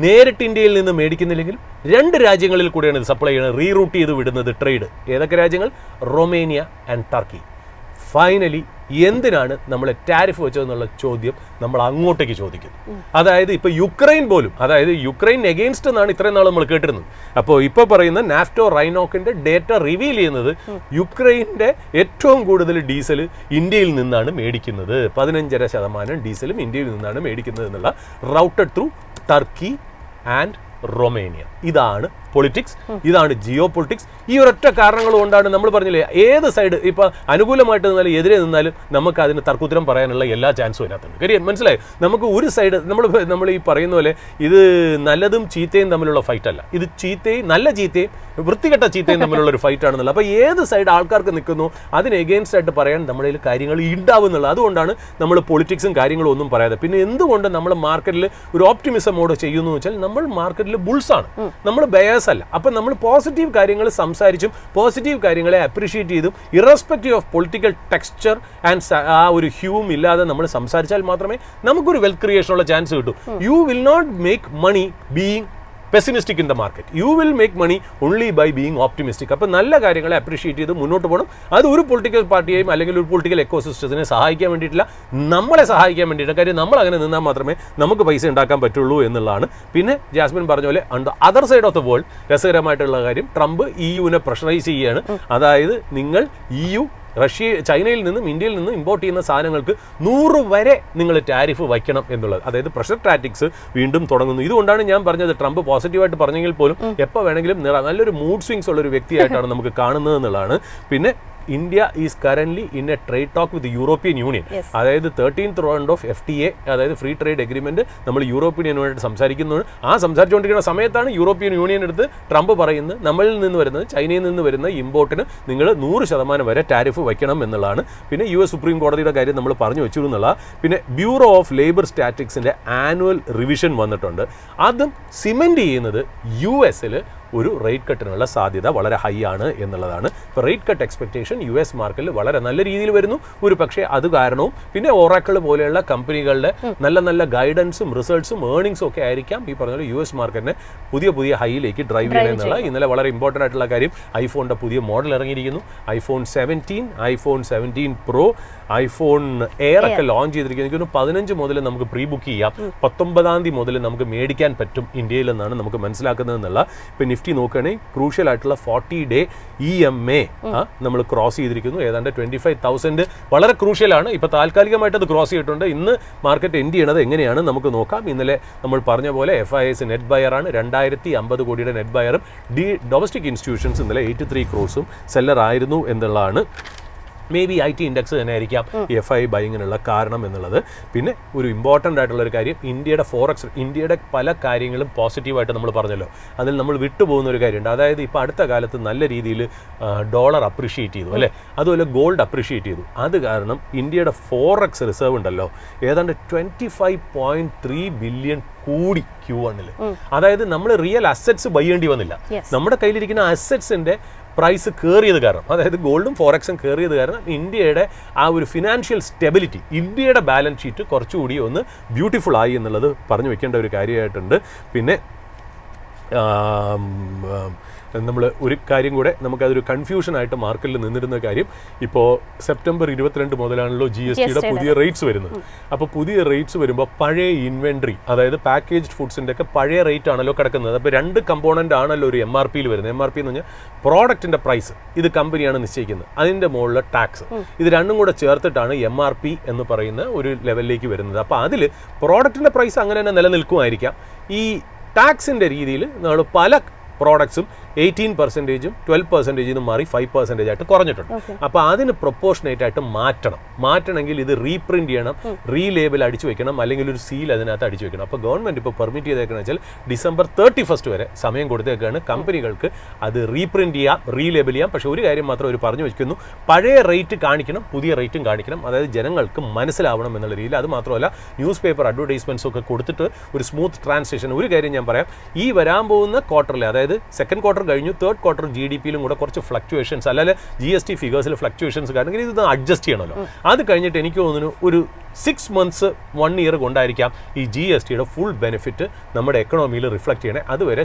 നേരിട്ട് ഇന്ത്യയിൽ നിന്ന് മേടിക്കുന്നില്ലെങ്കിലും 2 രാജ്യങ്ങളിൽ കൂടെയാണ് ഇത് സപ്ലൈ ചെയ്യുന്നത്, റീറൂട്ട് ചെയ്ത് വിടുന്നത് ട്രേഡ്. ഏതൊക്കെ രാജ്യങ്ങൾ? Romania and Turkey. ഫൈനലി എന്തിനാണ് നമ്മൾ ടാരിഫ് വെച്ചതെന്നുള്ള ചോദ്യം നമ്മൾ അങ്ങോട്ടേക്ക് ചോദിക്കുന്നു. അതായത് ഇപ്പോൾ യുക്രൈൻ പോലും, അതായത് യുക്രൈൻ എഗെയിൻസ്റ്റ് എന്നാണ് ഇത്രയും നാൾ നമ്മൾ കേട്ടിരുന്നത്. അപ്പോൾ ഇപ്പോൾ പറയുന്ന നാഫ്റ്റോ റൈനോക്കിൻ്റെ ഡേറ്റ റിവീൽ ചെയ്യുന്നത് യുക്രൈൻ്റെ ഏറ്റവും കൂടുതൽ ഡീസൽ ഇന്ത്യയിൽ നിന്നാണ് മേടിക്കുന്നത്. 15.5% ഡീസലും ഇന്ത്യയിൽ നിന്നാണ് മേടിക്കുന്നത് എന്നുള്ള, റൗട്ടഡ് ത്രൂ ടർക്കി ആൻഡ് റൊമേനിയ. ഇതാണ് പൊളിറ്റിക്സ്, ഇതാണ് ജിയോ പൊളിറ്റിക്സ്. ഈ ഒരൊറ്റ കാരണങ്ങൾ കൊണ്ടാണ് നമ്മൾ പറഞ്ഞില്ലേ, ഏത് സൈഡ് ഇപ്പോൾ അനുകൂലമായിട്ട് നിന്നാലും എതിരെ നിന്നാലും നമുക്ക് അതിന് തർക്കുത്തരം പറയാനുള്ള എല്ലാ ചാൻസും അതിനകത്തുണ്ട്. കാര്യം മനസ്സിലായി, നമുക്ക് ഒരു സൈഡ് നമ്മൾ ഈ പറയുന്ന പോലെ ഇത് നല്ലതും ചീത്തയും തമ്മിലുള്ള ഫൈറ്റ് അല്ല, ഇത് നല്ല ചീത്തയും വൃത്തികെട്ട ചീത്തയും തമ്മിലുള്ള ഒരു ഫൈറ്റ് ആണെന്നുള്ളത്. അപ്പോൾ ഏത് സൈഡ് ആൾക്കാർക്ക് നിൽക്കുന്നു അതിന് എഗെയിൻസ്റ്റ് ആയിട്ട് പറയാൻ നമ്മുടെ കയ്യിൽ കാര്യങ്ങൾ ഉണ്ടാവുന്നുള്ളത്. അതുകൊണ്ടാണ് നമ്മൾ പൊളിറ്റിക്സും കാര്യങ്ങളും ഒന്നും പറയാതെ. പിന്നെ എന്തുകൊണ്ട് നമ്മൾ മാർക്കറ്റിൽ ഒരു ഓപ്റ്റിമിസമോട് ചെയ്യുന്നു വെച്ചാൽ, നമ്മൾ മാർക്കറ്റിൽ ബുൾസാണ്, നമ്മൾ ബയേഴ്സ് അല്ല. അപ്പം നമ്മൾ പോസിറ്റീവ് കാര്യങ്ങൾ സംസാരിച്ചും പോസിറ്റീവ് കാര്യങ്ങളെ അപ്രീഷിയേറ്റ് ചെയ്തും irrespective of political texture and ആ ഒരു ഹ്യൂം ഇല്ലാതെ നമ്മൾ സംസാരിച്ചാൽ മാത്രമേ നമുക്കൊരു വെൽത്ത് ക്രിയേഷനുള്ള ചാൻസ് കിട്ടൂ. You will not make money being pessimistic in the market. You will make money only by being optimistic. അപ്പം നല്ല കാര്യങ്ങളെ അപ്രീഷിയേറ്റ് ചെയ്ത് മുന്നോട്ട് പോകണം. അത് ഒരു പൊളിറ്റിക്കൽ പാർട്ടിയെയും അല്ലെങ്കിൽ ഒരു പൊളിറ്റിക്കൽ എക്കോസിസ്റ്റത്തിനെ സഹായിക്കാൻ വേണ്ടിയിട്ടില്ല, നമ്മളെ സഹായിക്കാൻ വേണ്ടിയിട്ട്. കാര്യം നമ്മൾ അങ്ങനെ നിന്നാൽ മാത്രമേ നമുക്ക് പൈസ ഉണ്ടാക്കാൻ പറ്റുള്ളൂ എന്നുള്ളതാണ്. പിന്നെ ജാസ്മിൻ പറഞ്ഞ പോലെ on the other side of the world രസകരമായിട്ടുള്ള കാര്യം, ട്രംപ് EUവിനെ പ്രഷറൈസ് ചെയ്യുകയാണ്. അതായത് നിങ്ങൾ EU ചൈനയിൽ നിന്നും ഇന്ത്യയിൽ നിന്നും ഇമ്പോർട്ട് ചെയ്യുന്ന സാധനങ്ങൾക്ക് 100 വരെ നിങ്ങൾ ടാരിഫ് വയ്ക്കണം എന്നുള്ളത്. അതായത് പ്രഷർ ടാറ്റിക്സ് വീണ്ടും തുടങ്ങുന്നു. ഇതുകൊണ്ടാണ് ഞാൻ പറഞ്ഞത്, ട്രംപ് പോസിറ്റീവായിട്ട് പറഞ്ഞെങ്കിൽ പോലും എപ്പോൾ വേണമെങ്കിലും നല്ലൊരു മൂഡ് സ്വിങ്സ് ഉള്ള ഒരു വ്യക്തിയായിട്ടാണ് നമുക്ക് കാണുന്നത് എന്നുള്ളതാണ്. പിന്നെ India is currently in A trade talk with European union. അതായത് 13th റൗണ്ട് ഓഫ് FTA, അതായത് ഫ്രീ ട്രേഡ് എഗ്രിമെന്റ് നമ്മൾ യൂറോപ്യൻ യൂണിയനായിട്ട് സംസാരിക്കുന്നു. ആ സംസാരിച്ചുകൊണ്ടിരിക്കുന്ന സമയത്താണ് യൂറോപ്യൻ യൂണിയൻ എടുത്ത് ട്രംപ് പറയുന്നത്, നമ്മളിൽ നിന്ന് വരുന്നത്, ചൈനയിൽ നിന്ന് വരുന്ന ഇമ്പോർട്ടിന് നിങ്ങൾ 100% വരെ ടാരിഫ് വയ്ക്കണം എന്നുള്ളതാണ്. പിന്നെ US സുപ്രീം കോടതിയുടെ കാര്യം നമ്മൾ പറഞ്ഞു വെച്ചിരുന്നുള്ള. പിന്നെ ബ്യൂറോ ഓഫ് ലേബർ സ്റ്റാറ്റിക്സിൻ്റെ ആനുവൽ റിവിഷൻ വന്നിട്ടുണ്ട്. അതും സിമെന്റ് ചെയ്യുന്നത് US ഒരു റേറ്റ് കട്ടിനുള്ള സാധ്യത വളരെ ഹൈ ആണ് എന്നുള്ളതാണ്. ഇപ്പോൾ റേറ്റ് കട്ട് എക്സ്പെക്ടേഷൻ US മാർക്കറ്റിൽ വളരെ നല്ല രീതിയിൽ വരുന്നു. ഒരു പക്ഷേ അത് കാരണവും പിന്നെ ഒറാക്കിൾ പോലെയുള്ള കമ്പനികളുടെ നല്ല നല്ല ഗൈഡൻസും റിസൾട്ട്സും ഏർണിംഗ്സും ഒക്കെ ആയിരിക്കാം ഈ പറഞ്ഞ പോലെ US മാർക്കറ്റിനെ പുതിയ ഹൈയിലേക്ക് ഡ്രൈവ് ചെയ്യണം എന്നുള്ള. ഇന്നലെ വളരെ ഇമ്പോർട്ടൻ്റ് ആയിട്ടുള്ള കാര്യം, ഐഫോണിൻ്റെ പുതിയ മോഡൽ ഇറങ്ങിയിരിക്കുന്നു. iPhone 17, iPhone 17 Pro, iPhone Air ഒക്കെ ലോഞ്ച് ചെയ്തിരിക്കുന്നു. എനിക്ക് 15 മുതൽ നമുക്ക് പ്രീ ബുക്ക് ചെയ്യാം, 19-ാം തീയതി മുതൽ നമുക്ക് മേടിക്കാൻ പറ്റും ഇന്ത്യയിൽ എന്നാണ് നമുക്ക് മനസ്സിലാക്കുന്നത് എന്നുള്ള. ഇപ്പം നിഫ്റ്റി നോക്കുകയാണെങ്കിൽ ക്രൂഷ്യൽ ആയിട്ടുള്ള 40-day EMA നമ്മൾ ക്രോസ് ചെയ്തിരിക്കുന്നു. ഏതാണ്ട് 25,000 വളരെ ക്രൂഷ്യലാണ്. ഇപ്പോൾ താൽക്കാലികമായിട്ട് അത് ക്രോസ് ചെയ്തിട്ടുണ്ട്. ഇന്ന് മാർക്കറ്റ് എൻഡ് ചെയ്യണത് എങ്ങനെയാണ് നമുക്ക് നോക്കാം. ഇന്നലെ നമ്മൾ പറഞ്ഞ പോലെ FIS നെറ്റ് ബയറാണ്, 2050 കോടിയുടെ നെറ്റ് ബയറും. ഡൊമസ്റ്റിക് ഇൻസ്റ്റിറ്റ്യൂഷൻസ് ഇന്നലെ 83 crores സെല്ലർ ആയിരുന്നു എന്നുള്ളതാണ്. മേ ബി IT ഇൻഡെക്സ് തന്നെ ആയിരിക്കാം FI ബൈങ്ങിനുള്ള കാരണം എന്നുള്ളത്. പിന്നെ ഒരു ഇമ്പോർട്ടൻ്റ് ആയിട്ടുള്ളൊരു കാര്യം, ഇന്ത്യയുടെ ഫോറക്സ്, ഇന്ത്യയുടെ പല കാര്യങ്ങളും പോസിറ്റീവായിട്ട് നമ്മൾ പറഞ്ഞല്ലോ, അതിൽ നമ്മൾ വിട്ടുപോകുന്ന ഒരു കാര്യമുണ്ട്. അതായത് ഇപ്പോൾ അടുത്ത കാലത്ത് നല്ല രീതിയിൽ ഡോളർ അപ്രീഷിയേറ്റ് ചെയ്തു അല്ലേ, അതുപോലെ ഗോൾഡ് അപ്രീഷിയേറ്റ് ചെയ്തു. അത് കാരണം ഇന്ത്യയുടെ ഫോറക്സ് റിസർവ് ഉണ്ടല്ലോ ഏതാണ്ട് 25.3 ബില്യൺ കൂടി Q1. അതായത് നമ്മൾ റിയൽ അസറ്റ്സ് ബൈ ചെയ്യേണ്ടി വന്നില്ല. നമ്മുടെ കയ്യിലിരിക്കുന്ന അസറ്റ്സിൻ്റെ പ്രൈസ് കയറിയത് കാരണം, അതായത് ഗോൾഡും ഫോറക്സും കയറിയത് കാരണം ഇന്ത്യയുടെ ആ ഒരു ഫിനാൻഷ്യൽ സ്റ്റെബിലിറ്റി, ഇന്ത്യയുടെ ബാലൻസ് ഷീറ്റ് കുറച്ചുകൂടി ഒന്ന് ബ്യൂട്ടിഫുൾ ആയി എന്നുള്ളത് പറഞ്ഞു വെക്കേണ്ട ഒരു കാര്യമായിട്ടുണ്ട്. പിന്നെ നമ്മൾ ഒരു കാര്യം കൂടെ നമുക്കതൊരു കൺഫ്യൂഷനായിട്ട് മാർക്കറ്റിൽ നിന്നിരുന്ന കാര്യം, ഇപ്പോൾ സെപ്റ്റംബർ 22 മുതലാണല്ലോ GSTയുടെ പുതിയ റേറ്റ്സ് വരുന്നത്. അപ്പോൾ പുതിയ റേറ്റ്സ് വരുമ്പോൾ പഴയ ഇൻവെൻട്രി, അതായത് പാക്കേജ്ഡ് ഫുഡ്സിൻ്റെ ഒക്കെ പഴയ റേറ്റ് ആണല്ലോ കിടക്കുന്നത്. അപ്പോൾ 2 കമ്പോണൻ്റ് ആണല്ലോ ഒരു MRP വരുന്നത്. MRP എന്ന് പറഞ്ഞാൽ പ്രോഡക്റ്റിൻ്റെ പ്രൈസ്, ഇത് കമ്പനിയാണ് നിശ്ചയിക്കുന്നത്, അതിൻ്റെ മുകളിൽ ടാക്സ്, ഇത് രണ്ടും കൂടെ ചേർത്തിട്ടാണ് MRP എന്ന് പറയുന്ന ഒരു ലെവലിലേക്ക് വരുന്നത്. അപ്പോൾ അതിൽ പ്രോഡക്റ്റിൻ്റെ പ്രൈസ് അങ്ങനെ തന്നെ നിലനിൽക്കുമായിരിക്കാം. ഈ ടാക്സിൻ്റെ രീതിയിൽ നമ്മൾ പല പ്രോഡക്ട്സും 18%-ഉം 12%-നും മാറി 5% ആയിട്ട് കുറഞ്ഞിട്ടുണ്ട്. അപ്പോൾ അതിന് പ്രൊപ്പോർഷനേറ്റ് ആയിട്ട് മാറ്റണമെങ്കിൽ ഇത് റീപ്രിന്റ് ചെയ്യണം, റീലേബൽ അടിച്ചു വെക്കണം, അല്ലെങ്കിൽ ഒരു സീൽ അതിനകത്ത് അടിച്ചു വെക്കണം. അപ്പോൾ ഗവൺമെൻറ് ഇപ്പോൾ പെർമിറ്റ് ചെയ്തേക്കണെന്ന് വെച്ചാൽ ഡിസംബർ 31 വരെ സമയം കൊടുത്തേക്കാണ് കമ്പനികൾക്ക് അത് റീപ്രിന്റ് ചെയ്യാം, റീലേബൽ ചെയ്യാം. പക്ഷേ ഒരു കാര്യം മാത്രം അവർ പറഞ്ഞു വെക്കുന്നു, പഴയ റേറ്റ് കാണിക്കണം, പുതിയ റേറ്റും കാണിക്കണം, അതായത് ജനങ്ങൾക്ക് മനസ്സിലാവണം എന്നുള്ള രീതിയിൽ. അത് മാത്രമല്ല ന്യൂസ് പേപ്പർ അഡ്വർടൈസ്മെൻറ്റ്സ് ഒക്കെ കൊടുത്തിട്ട് ഒരു സ്മൂത്ത് ട്രാൻസാക്ഷൻ. ഒരു കാര്യം ഞാൻ പറയാം, ഈ വരാൻ പോകുന്ന ക്വാർട്ടറിൽ, അതായത് സെക്കൻഡ് ക്വാർട്ടർ കഴിഞ്ഞു, തേർഡ് ക്വാർട്ടർ GDPയിലും കൂടെ കുറച്ച് ഫ്ലക്ച്വേഷൻസ്, അല്ലാതെ GST ഫിഗേഴ്സിൽ ഫ്ലക്ച്വേഷൻസ് കാരണം ഇത് അഡ്ജസ്റ്റ് ചെയ്യണമല്ലോ. അത് കഴിഞ്ഞിട്ട് എനിക്ക് തോന്നുന്നു ഒരു 6 months 1 year കൊണ്ടായിരിക്കാം ഈ GSTയുടെ ഫുൾ ബെനിഫിറ്റ് നമ്മുടെ എക്കണോമിയിൽ റിഫ്ലക്ട് ചെയ്യണേ. അതുവരെ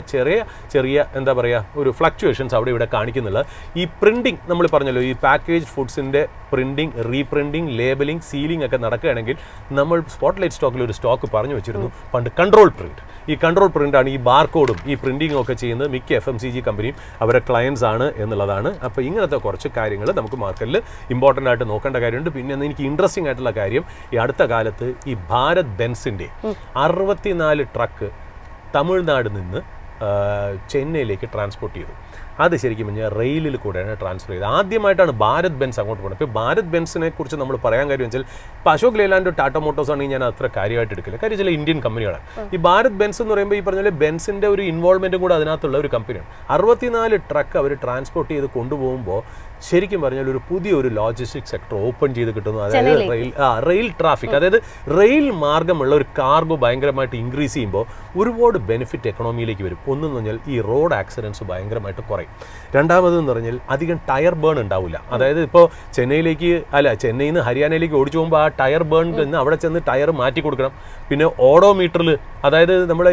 ചെറിയ എന്താ പറയുക ഒരു ഫ്ലക്ച്വേഷൻസ് അവിടെ ഇവിടെ കാണിക്കുന്നില്ല. ഈ പ്രിൻറ്റിങ് നമ്മൾ പറഞ്ഞല്ലോ, ഈ പാക്കേജ് ഫുഡ്സിൻ്റെ പ്രിൻറ്റിങ്, റീപ്രിൻറ്റിങ്, ലേബലിംഗ്, സീലിംഗ് ഒക്കെ നടക്കുകയാണെങ്കിൽ നമ്മൾ സ്പോട്ട്ലൈറ്റ് സ്റ്റോക്കിൽ ഒരു സ്റ്റോക്ക് പറഞ്ഞു വെച്ചിരുന്നു പണ്ട്, കൺട്രോൾ പ്രിൻറ്റ്. ഈ കൺട്രോൾ പ്രിൻ്റാണ് ഈ ബാർകോഡും ഈ പ്രിൻറ്റിങ്ങും ഒക്കെ ചെയ്യുന്നത്. മിക്ക FMCG കമ്പനിയും അവരുടെ ക്ലയൻസ് ആണ് എന്നുള്ളതാണ്. അപ്പോൾ ഇങ്ങനത്തെ കുറച്ച് കാര്യങ്ങൾ നമുക്ക് മാർക്കറ്റിൽ ഇമ്പോർട്ടൻ്റ് ആയിട്ട് നോക്കേണ്ട കാര്യമുണ്ട്. പിന്നെ എനിക്ക് ഇൻട്രസ്റ്റിംഗ് ആയിട്ടുള്ള കാര്യം, ഈ അടുത്ത കാലത്ത് ഈ ഭാരത് ബെൻസിൻ്റെ 64 ട്രക്ക് തമിഴ്നാട് നിന്ന് ചെന്നൈയിലേക്ക് ട്രാൻസ്പോർട്ട് ചെയ്തു. അത് ശരിക്കും പറഞ്ഞാൽ റെയിലിൽ കൂടെയാണ് ട്രാൻസ്ഫർ ചെയ്തത്. ആദ്യമായിട്ടാണ് ഭാരത് ബെൻസ് അങ്ങോട്ട് പോകുന്നത്. ഇപ്പോൾ ഭാരത് ബെൻസിനെ കുറിച്ച് നമ്മൾ പറയാൻ കാര്യം വെച്ചാൽ, ഇപ്പോൾ അശോക് ലേലാൻഡ്, ടാറ്റ മോട്ടോഴ്സ് ആണെങ്കിൽ ഞാൻ അത്ര കാര്യമായിട്ട് എടുക്കില്ല, കാര്യം ചില ഇന്ത്യൻ കമ്പനികളാണ്. ഈ ഭാരത് ബെൻസ് എന്ന് പറയുമ്പോൾ ഈ പറഞ്ഞ പോലെ ബെൻസിൻ്റെ ഒരു ഇൻവോൾവ്മെൻറ്റും കൂടെ അതിനകത്തുള്ള ഒരു കമ്പനിയാണ്. 64 ട്രക്ക് അവർ ട്രാൻസ്പോർട്ട് ചെയ്ത് കൊണ്ടുപോകുമ്പോൾ ശരിക്കും പറഞ്ഞാൽ ഒരു പുതിയൊരു ലോജിസ്റ്റിക് സെക്ടർ ഓപ്പൺ ചെയ്ത് കിട്ടുന്നു. അതായത് റെയിൽ ട്രാഫിക്, അതായത് റെയിൽ മാർഗമുള്ള ഒരു കാർഗോ ഭയങ്കരമായിട്ട് ഇൻക്രീസ് ചെയ്യുമ്പോൾ ഒരുപാട് ബെനിഫിറ്റ് എക്കണോമിയിലേക്ക് വരും. ഒന്നെന്ന് പറഞ്ഞാൽ ഈ റോഡ് ആക്സിഡൻസ് ഭയങ്കരമായിട്ട് കുറയും. രണ്ടാമതെന്ന് പറഞ്ഞാൽ അധികം ടയർ ബേൺ ഉണ്ടാവില്ല. അതായത് ഇപ്പോൾ ചെന്നൈയിൽ നിന്ന് ഹരിയാനയിലേക്ക് ഓടിച്ചു പോകുമ്പോൾ ആ ടയർ ബേൺ നിന്ന് അവിടെ ചെന്ന് ടയർ മാറ്റി കൊടുക്കണം. പിന്നെ ഓഡോമീറ്ററിൽ, അതായത് നമ്മൾ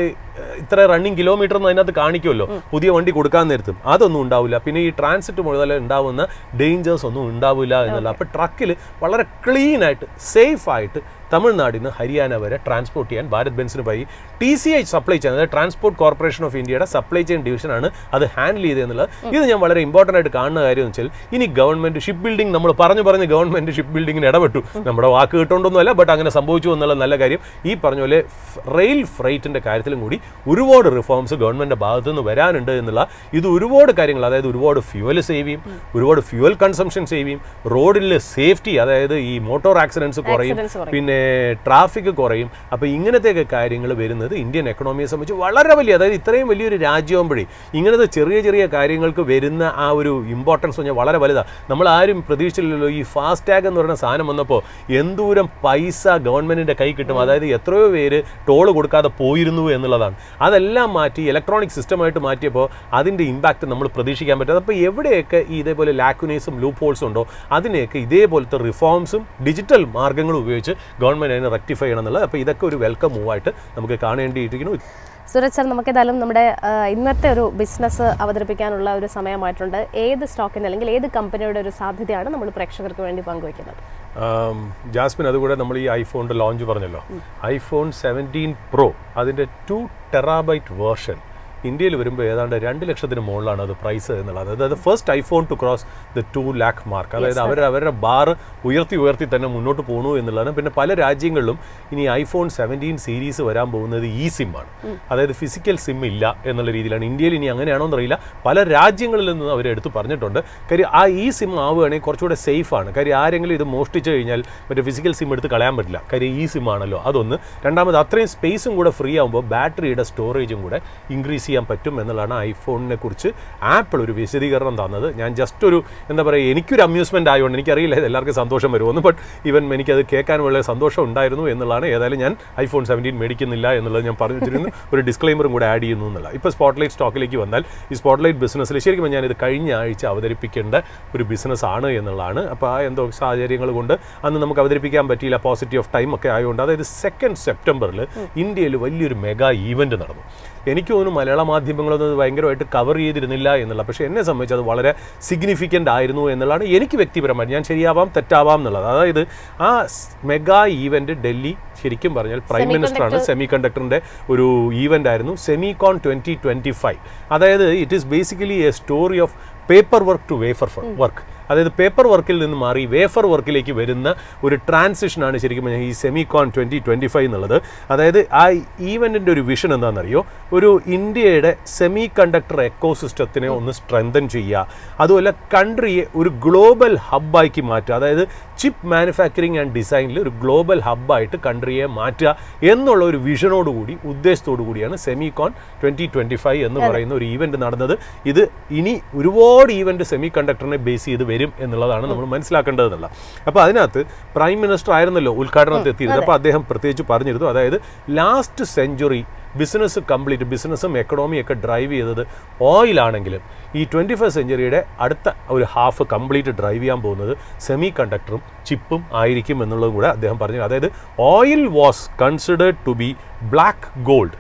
ഇത്ര റണ്ണിങ് കിലോമീറ്റർ എന്ന് അതിനകത്ത് കാണിക്കുമല്ലോ പുതിയ വണ്ടി കൊടുക്കാൻ നേരത്തും, അതൊന്നും ഉണ്ടാവില്ല. പിന്നെ ഈ ട്രാൻസിറ്റ് മുതൽ ഉണ്ടാവുന്ന ഡേഞ്ചേഴ്സ് ഒന്നും ഉണ്ടാവില്ല എന്നുള്ള. അപ്പോൾ ട്രക്കിൽ വളരെ ക്ലീനായിട്ട് സേഫായിട്ട് തമിഴ്നാടിൽ നിന്ന് ഹരിയാന വരെ ട്രാൻസ്പോർട്ട് ചെയ്യാൻ ഭാരത് ബെൻസിന് പോയി. TCI സപ്ലൈ ചെയിൻ, അതായത് ട്രാൻസ്പോർട്ട് കോർപ്പറേഷൻ ഓഫ് ഇന്ത്യയുടെ സപ്ലൈ ചെയിൻ ഡിവിഷനാണ് അത് ഹാൻഡിൽ ചെയ്തതെന്നുള്ളത്. ഇത് ഞാൻ വളരെ ഇമ്പോർട്ടൻ്റ് ആയിട്ട് കാണുന്ന കാര്യം എന്ന് വെച്ചാൽ, ഇനി ഗവൺമെൻറ് ഷിപ്പ് ബിൽഡിംഗ്, നമ്മൾ പറഞ്ഞ് ഗവൺമെൻറ് ഷിപ്പ് ബിൽഡിങ്ങിന് ഇടപെട്ടു, നമ്മുടെ വാക്ക് കിട്ടുകൊണ്ടൊന്നുമല്ല, ബട്ട് അങ്ങനെ സംഭവിച്ചു എന്നുള്ള നല്ല കാര്യം. ഈ പറഞ്ഞ പോലെ റെയിൽ ഫ്രൈറ്റിൻ്റെ കാര്യത്തിലും കൂടി ഒരുപാട് റിഫോംസ് ഗവൺമെൻറ്റിൻ്റെ ഭാഗത്തു നിന്ന് വരാനുണ്ട് എന്നുള്ള. ഇത് ഒരുപാട് കാര്യങ്ങൾ, അതായത് ഒരുപാട് ഫ്യൂവൽ സേവ് ചെയ്യും, ഒരുപാട് ഫ്യൂവൽ കൺസംഷൻ സേവ് ചെയ്യും, റോഡിൽ സേഫ്റ്റി, അതായത് ഈ മോട്ടോർ ആക്സിഡൻസ് കുറയും, പിന്നെ ട്രാഫിക് കുറയും. അപ്പോൾ ഇങ്ങനത്തെയൊക്കെ കാര്യങ്ങൾ വരുന്നത് ഇന്ത്യൻ എക്കണോമിയെ സംബന്ധിച്ച് വളരെ വലിയ, അതായത് ഇത്രയും വലിയൊരു രാജ്യമാകുമ്പോഴേ ഇങ്ങനത്തെ ചെറിയ കാര്യങ്ങൾക്ക് വരുന്ന ആ ഒരു ഇമ്പോർട്ടൻസ് പറഞ്ഞാൽ വളരെ വലുതാണ്. നമ്മൾ ആരും പ്രതീക്ഷിച്ചില്ലല്ലോ ഈ ഫാസ്ടാഗ് എന്ന് പറയുന്ന സാധനം വന്നപ്പോൾ എന്തോരം പൈസ ഗവൺമെൻറ്റിൻ്റെ കൈ കിട്ടും, അതായത് എത്രയോ പേര് ടോള് കൊടുക്കാതെ പോയിരുന്നു എന്നുള്ളതാണ്. അതെല്ലാം മാറ്റി ഇലക്ട്രോണിക് സിസ്റ്റമായിട്ട് മാറ്റിയപ്പോൾ അതിൻ്റെ ഇമ്പാക്റ്റ് നമ്മൾ പ്രതീക്ഷിക്കാൻ പറ്റാതെ. അപ്പോൾ എവിടെയൊക്കെ ഈ ഇതേപോലെ ലാക്കുനേസും ലൂപ്പ് ഹോൾസും ഉണ്ടോ അതിനെയൊക്കെ ഇതേപോലത്തെ റിഫോംസും ഡിജിറ്റൽ മാർഗ്ഗങ്ങളും ഉപയോഗിച്ച് ഗവൺമെൻറ് അതിനെ റെക്ടിഫൈ ചെയ്യണം എന്നുള്ളത്. അപ്പോൾ ഇതൊക്കെ ഒരു വെൽക്കം മൂവായിട്ട് നമുക്ക് കാണേണ്ടിയിരിക്കുന്നു. സുരജ് സർ, നമുക്കേതായാലും നമ്മുടെ ഇന്നത്തെ ഒരു ബിസിനസ് അവതരിപ്പിക്കാനുള്ള ഒരു സമയമായിട്ടുണ്ട്. ഏത് സ്റ്റോക്കിന് അല്ലെങ്കിൽ ഏത് കമ്പനിയുടെ ഒരു സാധ്യതയാണ് നമ്മൾ പ്രേക്ഷകർക്ക് വേണ്ടി പങ്കുവയ്ക്കുന്നത്? ജാസ്മിൻ, അതുകൂടെ നമ്മൾ ഈ ഐഫോണിൻ്റെ ലോഞ്ച് പറഞ്ഞല്ലോ, ഐഫോൺ 17 Pro അതിൻ്റെ 2 TB വേർഷൻ ഇന്ത്യയിൽ വരുമ്പോൾ ഏതാണ്ട് 2 ലക്ഷത്തിന് മുകളിലാണ് അത് പ്രൈസ് എന്നുള്ളത്. അതായത് first iPhone to cross the 2 lakh mark. അതായത് അവരുടെ ബാർ ഉയർത്തി തന്നെ മുന്നോട്ട് പോകണു എന്നുള്ളതാണ്. പിന്നെ പല രാജ്യങ്ങളിലും ഇനി ഐഫോൺ 17 സീരീസ് വരാൻ പോകുന്നത് സിം ആണ്, അതായത് ഫിസിക്കൽ സിം ഇല്ല എന്നുള്ള രീതിയിലാണ്. ഇന്ത്യയിൽ ഇനി അങ്ങനെയാണോ എന്നറിയില്ല, പല രാജ്യങ്ങളിൽ നിന്നും അവർ എടുത്ത് പറഞ്ഞിട്ടുണ്ട്. കാര്യം ആ സിം ആവുകയാണെങ്കിൽ കുറച്ചുകൂടെ സേഫാണ്. കാര്യം ആരെങ്കിലും ഇത് മോഷ്ടിച്ചു കഴിഞ്ഞാൽ മറ്റേ ഫിസിക്കൽ സിം എടുത്ത് കളയാൻ പറ്റില്ല, കാര്യം സിം ആണല്ലോ അതൊന്ന്. രണ്ടാമത് അത്രയും സ്പേസും കൂടെ ഫ്രീ ആകുമ്പോൾ ബാറ്ററിയുടെ സ്റ്റോറേജും കൂടെ ഇൻക്രീസ് ചെയ്യാൻ പറ്റും എന്നുള്ളതാണ് ഐഫോണിനെ കുറിച്ച് ആപ്പിൾ ഒരു വിശദീകരണം തന്നത്. ഞാൻ ജസ്റ്റ് ഒരു എന്താ പറയുക, എനിക്കൊരു അമ്യൂസ്മെൻ്റ് ആയതുകൊണ്ട് എനിക്കറിയില്ല ഇത് എല്ലാവർക്കും സന്തോഷം വരുമെന്ന്, ബട്ട് ഈവൻ എനിക്കത് കേൾക്കാൻ വളരെ സന്തോഷം ഉണ്ടായിരുന്നു എന്നുള്ളതാണ്. ഏതായാലും ഞാൻ ഐഫോൺ 17 മേടിക്കുന്നില്ല എന്നുള്ളത് ഞാൻ പറഞ്ഞു വെച്ചിരുന്നു. ഒരു ഡിസ്ക്ലൈമറും കൂടെ ആഡ് ചെയ്യുന്നു എന്നുള്ള. ഇപ്പോൾ സ്പോട്ട്ലൈറ്റ് സ്റ്റോക്കിലേക്ക് വന്നാൽ, ഈ സ്പോട്ട്ലൈറ്റ് ബിസിനസ്സിൽ ശരിക്കും ഞാനിത് കഴിഞ്ഞ ആഴ്ച അവതരിപ്പിക്കേണ്ട ഒരു ബിസിനസ് ആണ് എന്നുള്ളതാണ്. അപ്പോൾ ആ എന്തോ സാഹചര്യങ്ങൾ കൊണ്ട് അന്ന് നമുക്ക് അവതരിപ്പിക്കാൻ പറ്റിയില്ല, പോസിറ്റീവ് ഓഫ് ടൈം ഒക്കെ ആയതുകൊണ്ട്. അതായത് 2 September ഇന്ത്യയിൽ വലിയൊരു മെഗാ ഈവൻറ്റ് നടന്നു. എനിക്ക് തോന്നുന്നു മലയാള മാധ്യമങ്ങളൊന്നും അത് ഭയങ്കരമായിട്ട് കവർ ചെയ്തിരുന്നില്ല എന്നുള്ള. പക്ഷേ എന്നെ സംബന്ധിച്ച് അത് വളരെ സിഗ്നിഫിക്കൻ്റ് ആയിരുന്നു എന്നുള്ളതാണ് എനിക്ക് വ്യക്തിപരമായിട്ട്. ഞാൻ ശരിയാവാം തെറ്റാവാം എന്നുള്ളത്. അതായത് ആ മെഗാ ഈവൻറ്റ് ഡൽഹി ശരിക്കും പറഞ്ഞാൽ പ്രൈം മിനിസ്റ്ററാണ് സെമി കണ്ടക്ടറിൻ്റെ ഒരു ഈവൻ്റ് ആയിരുന്നു, സെമികോൺ 2025. അതായത് it is basically a story of paper work to wafer work. അതായത് പേപ്പർ വർക്കിൽ നിന്ന് മാറി വേഫർ വർക്കിലേക്ക് വരുന്ന ഒരു ട്രാൻസിഷനാണ് ശരിക്കും പറഞ്ഞാൽ ഈ സെമികോൺ 2025 എന്നുള്ളത്. അതായത് ആ ഈവൻറ്റിൻ്റെ ഒരു വിഷൻ എന്താണെന്നറിയോ, ഒരു ഇന്ത്യയുടെ സെമി കണ്ടക്ടർ എക്കോസിസ്റ്റത്തിനെ ഒന്ന് സ്ട്രെങ്തൻ ചെയ്യുക, അതുപോലെ കൺട്രിയെ ഒരു ഗ്ലോബൽ ഹബ്ബാക്കി മാറ്റുക. അതായത് ചിപ്പ് മാനുഫാക്ചറിങ് ആൻഡ് ഡിസൈനിൽ ഒരു ഗ്ലോബൽ ഹബ്ബായിട്ട് കൺട്രിയെ മാറ്റുക എന്നുള്ള ഒരു വിഷനോടുകൂടി ഉദ്ദേശത്തോടു കൂടിയാണ് സെമികോൺ 2025 എന്ന് പറയുന്ന ഒരു ഈവൻറ്റ് നടന്നത്. ഇത് ഇനി ഒരുപാട് ഈവൻറ്റ് സെമി കണ്ടക്ടറിനെ ബേസ് ചെയ്ത് വരും എന്നുള്ളതാണ് നമ്മൾ മനസ്സിലാക്കേണ്ടതെന്നുള്ള. അപ്പോൾ അതിനകത്ത് പ്രൈം മിനിസ്റ്റർ ആയിരുന്നല്ലോ ഉദ്ഘാടനത്തിൽ എത്തിയിരുന്നത്. അപ്പോൾ അദ്ദേഹം പ്രത്യേകിച്ച് പറഞ്ഞിരുന്നു, അതായത് ലാസ്റ്റ് സെഞ്ച്വറി ബിസിനസ്സും എക്കണോമിയൊക്കെ ഡ്രൈവ് ചെയ്തത് ഓയിലാണെങ്കിലും ഈ 21st സെഞ്ച്വറിയുടെ അടുത്ത ഒരു ഹാഫ് കംപ്ലീറ്റ് ഡ്രൈവ് ചെയ്യാൻ പോകുന്നത് സെമി കണ്ടക്ടറും ചിപ്പും ആയിരിക്കും എന്നുള്ളതും കൂടെ അദ്ദേഹം പറഞ്ഞു. അതായത് oil was considered to be black gold,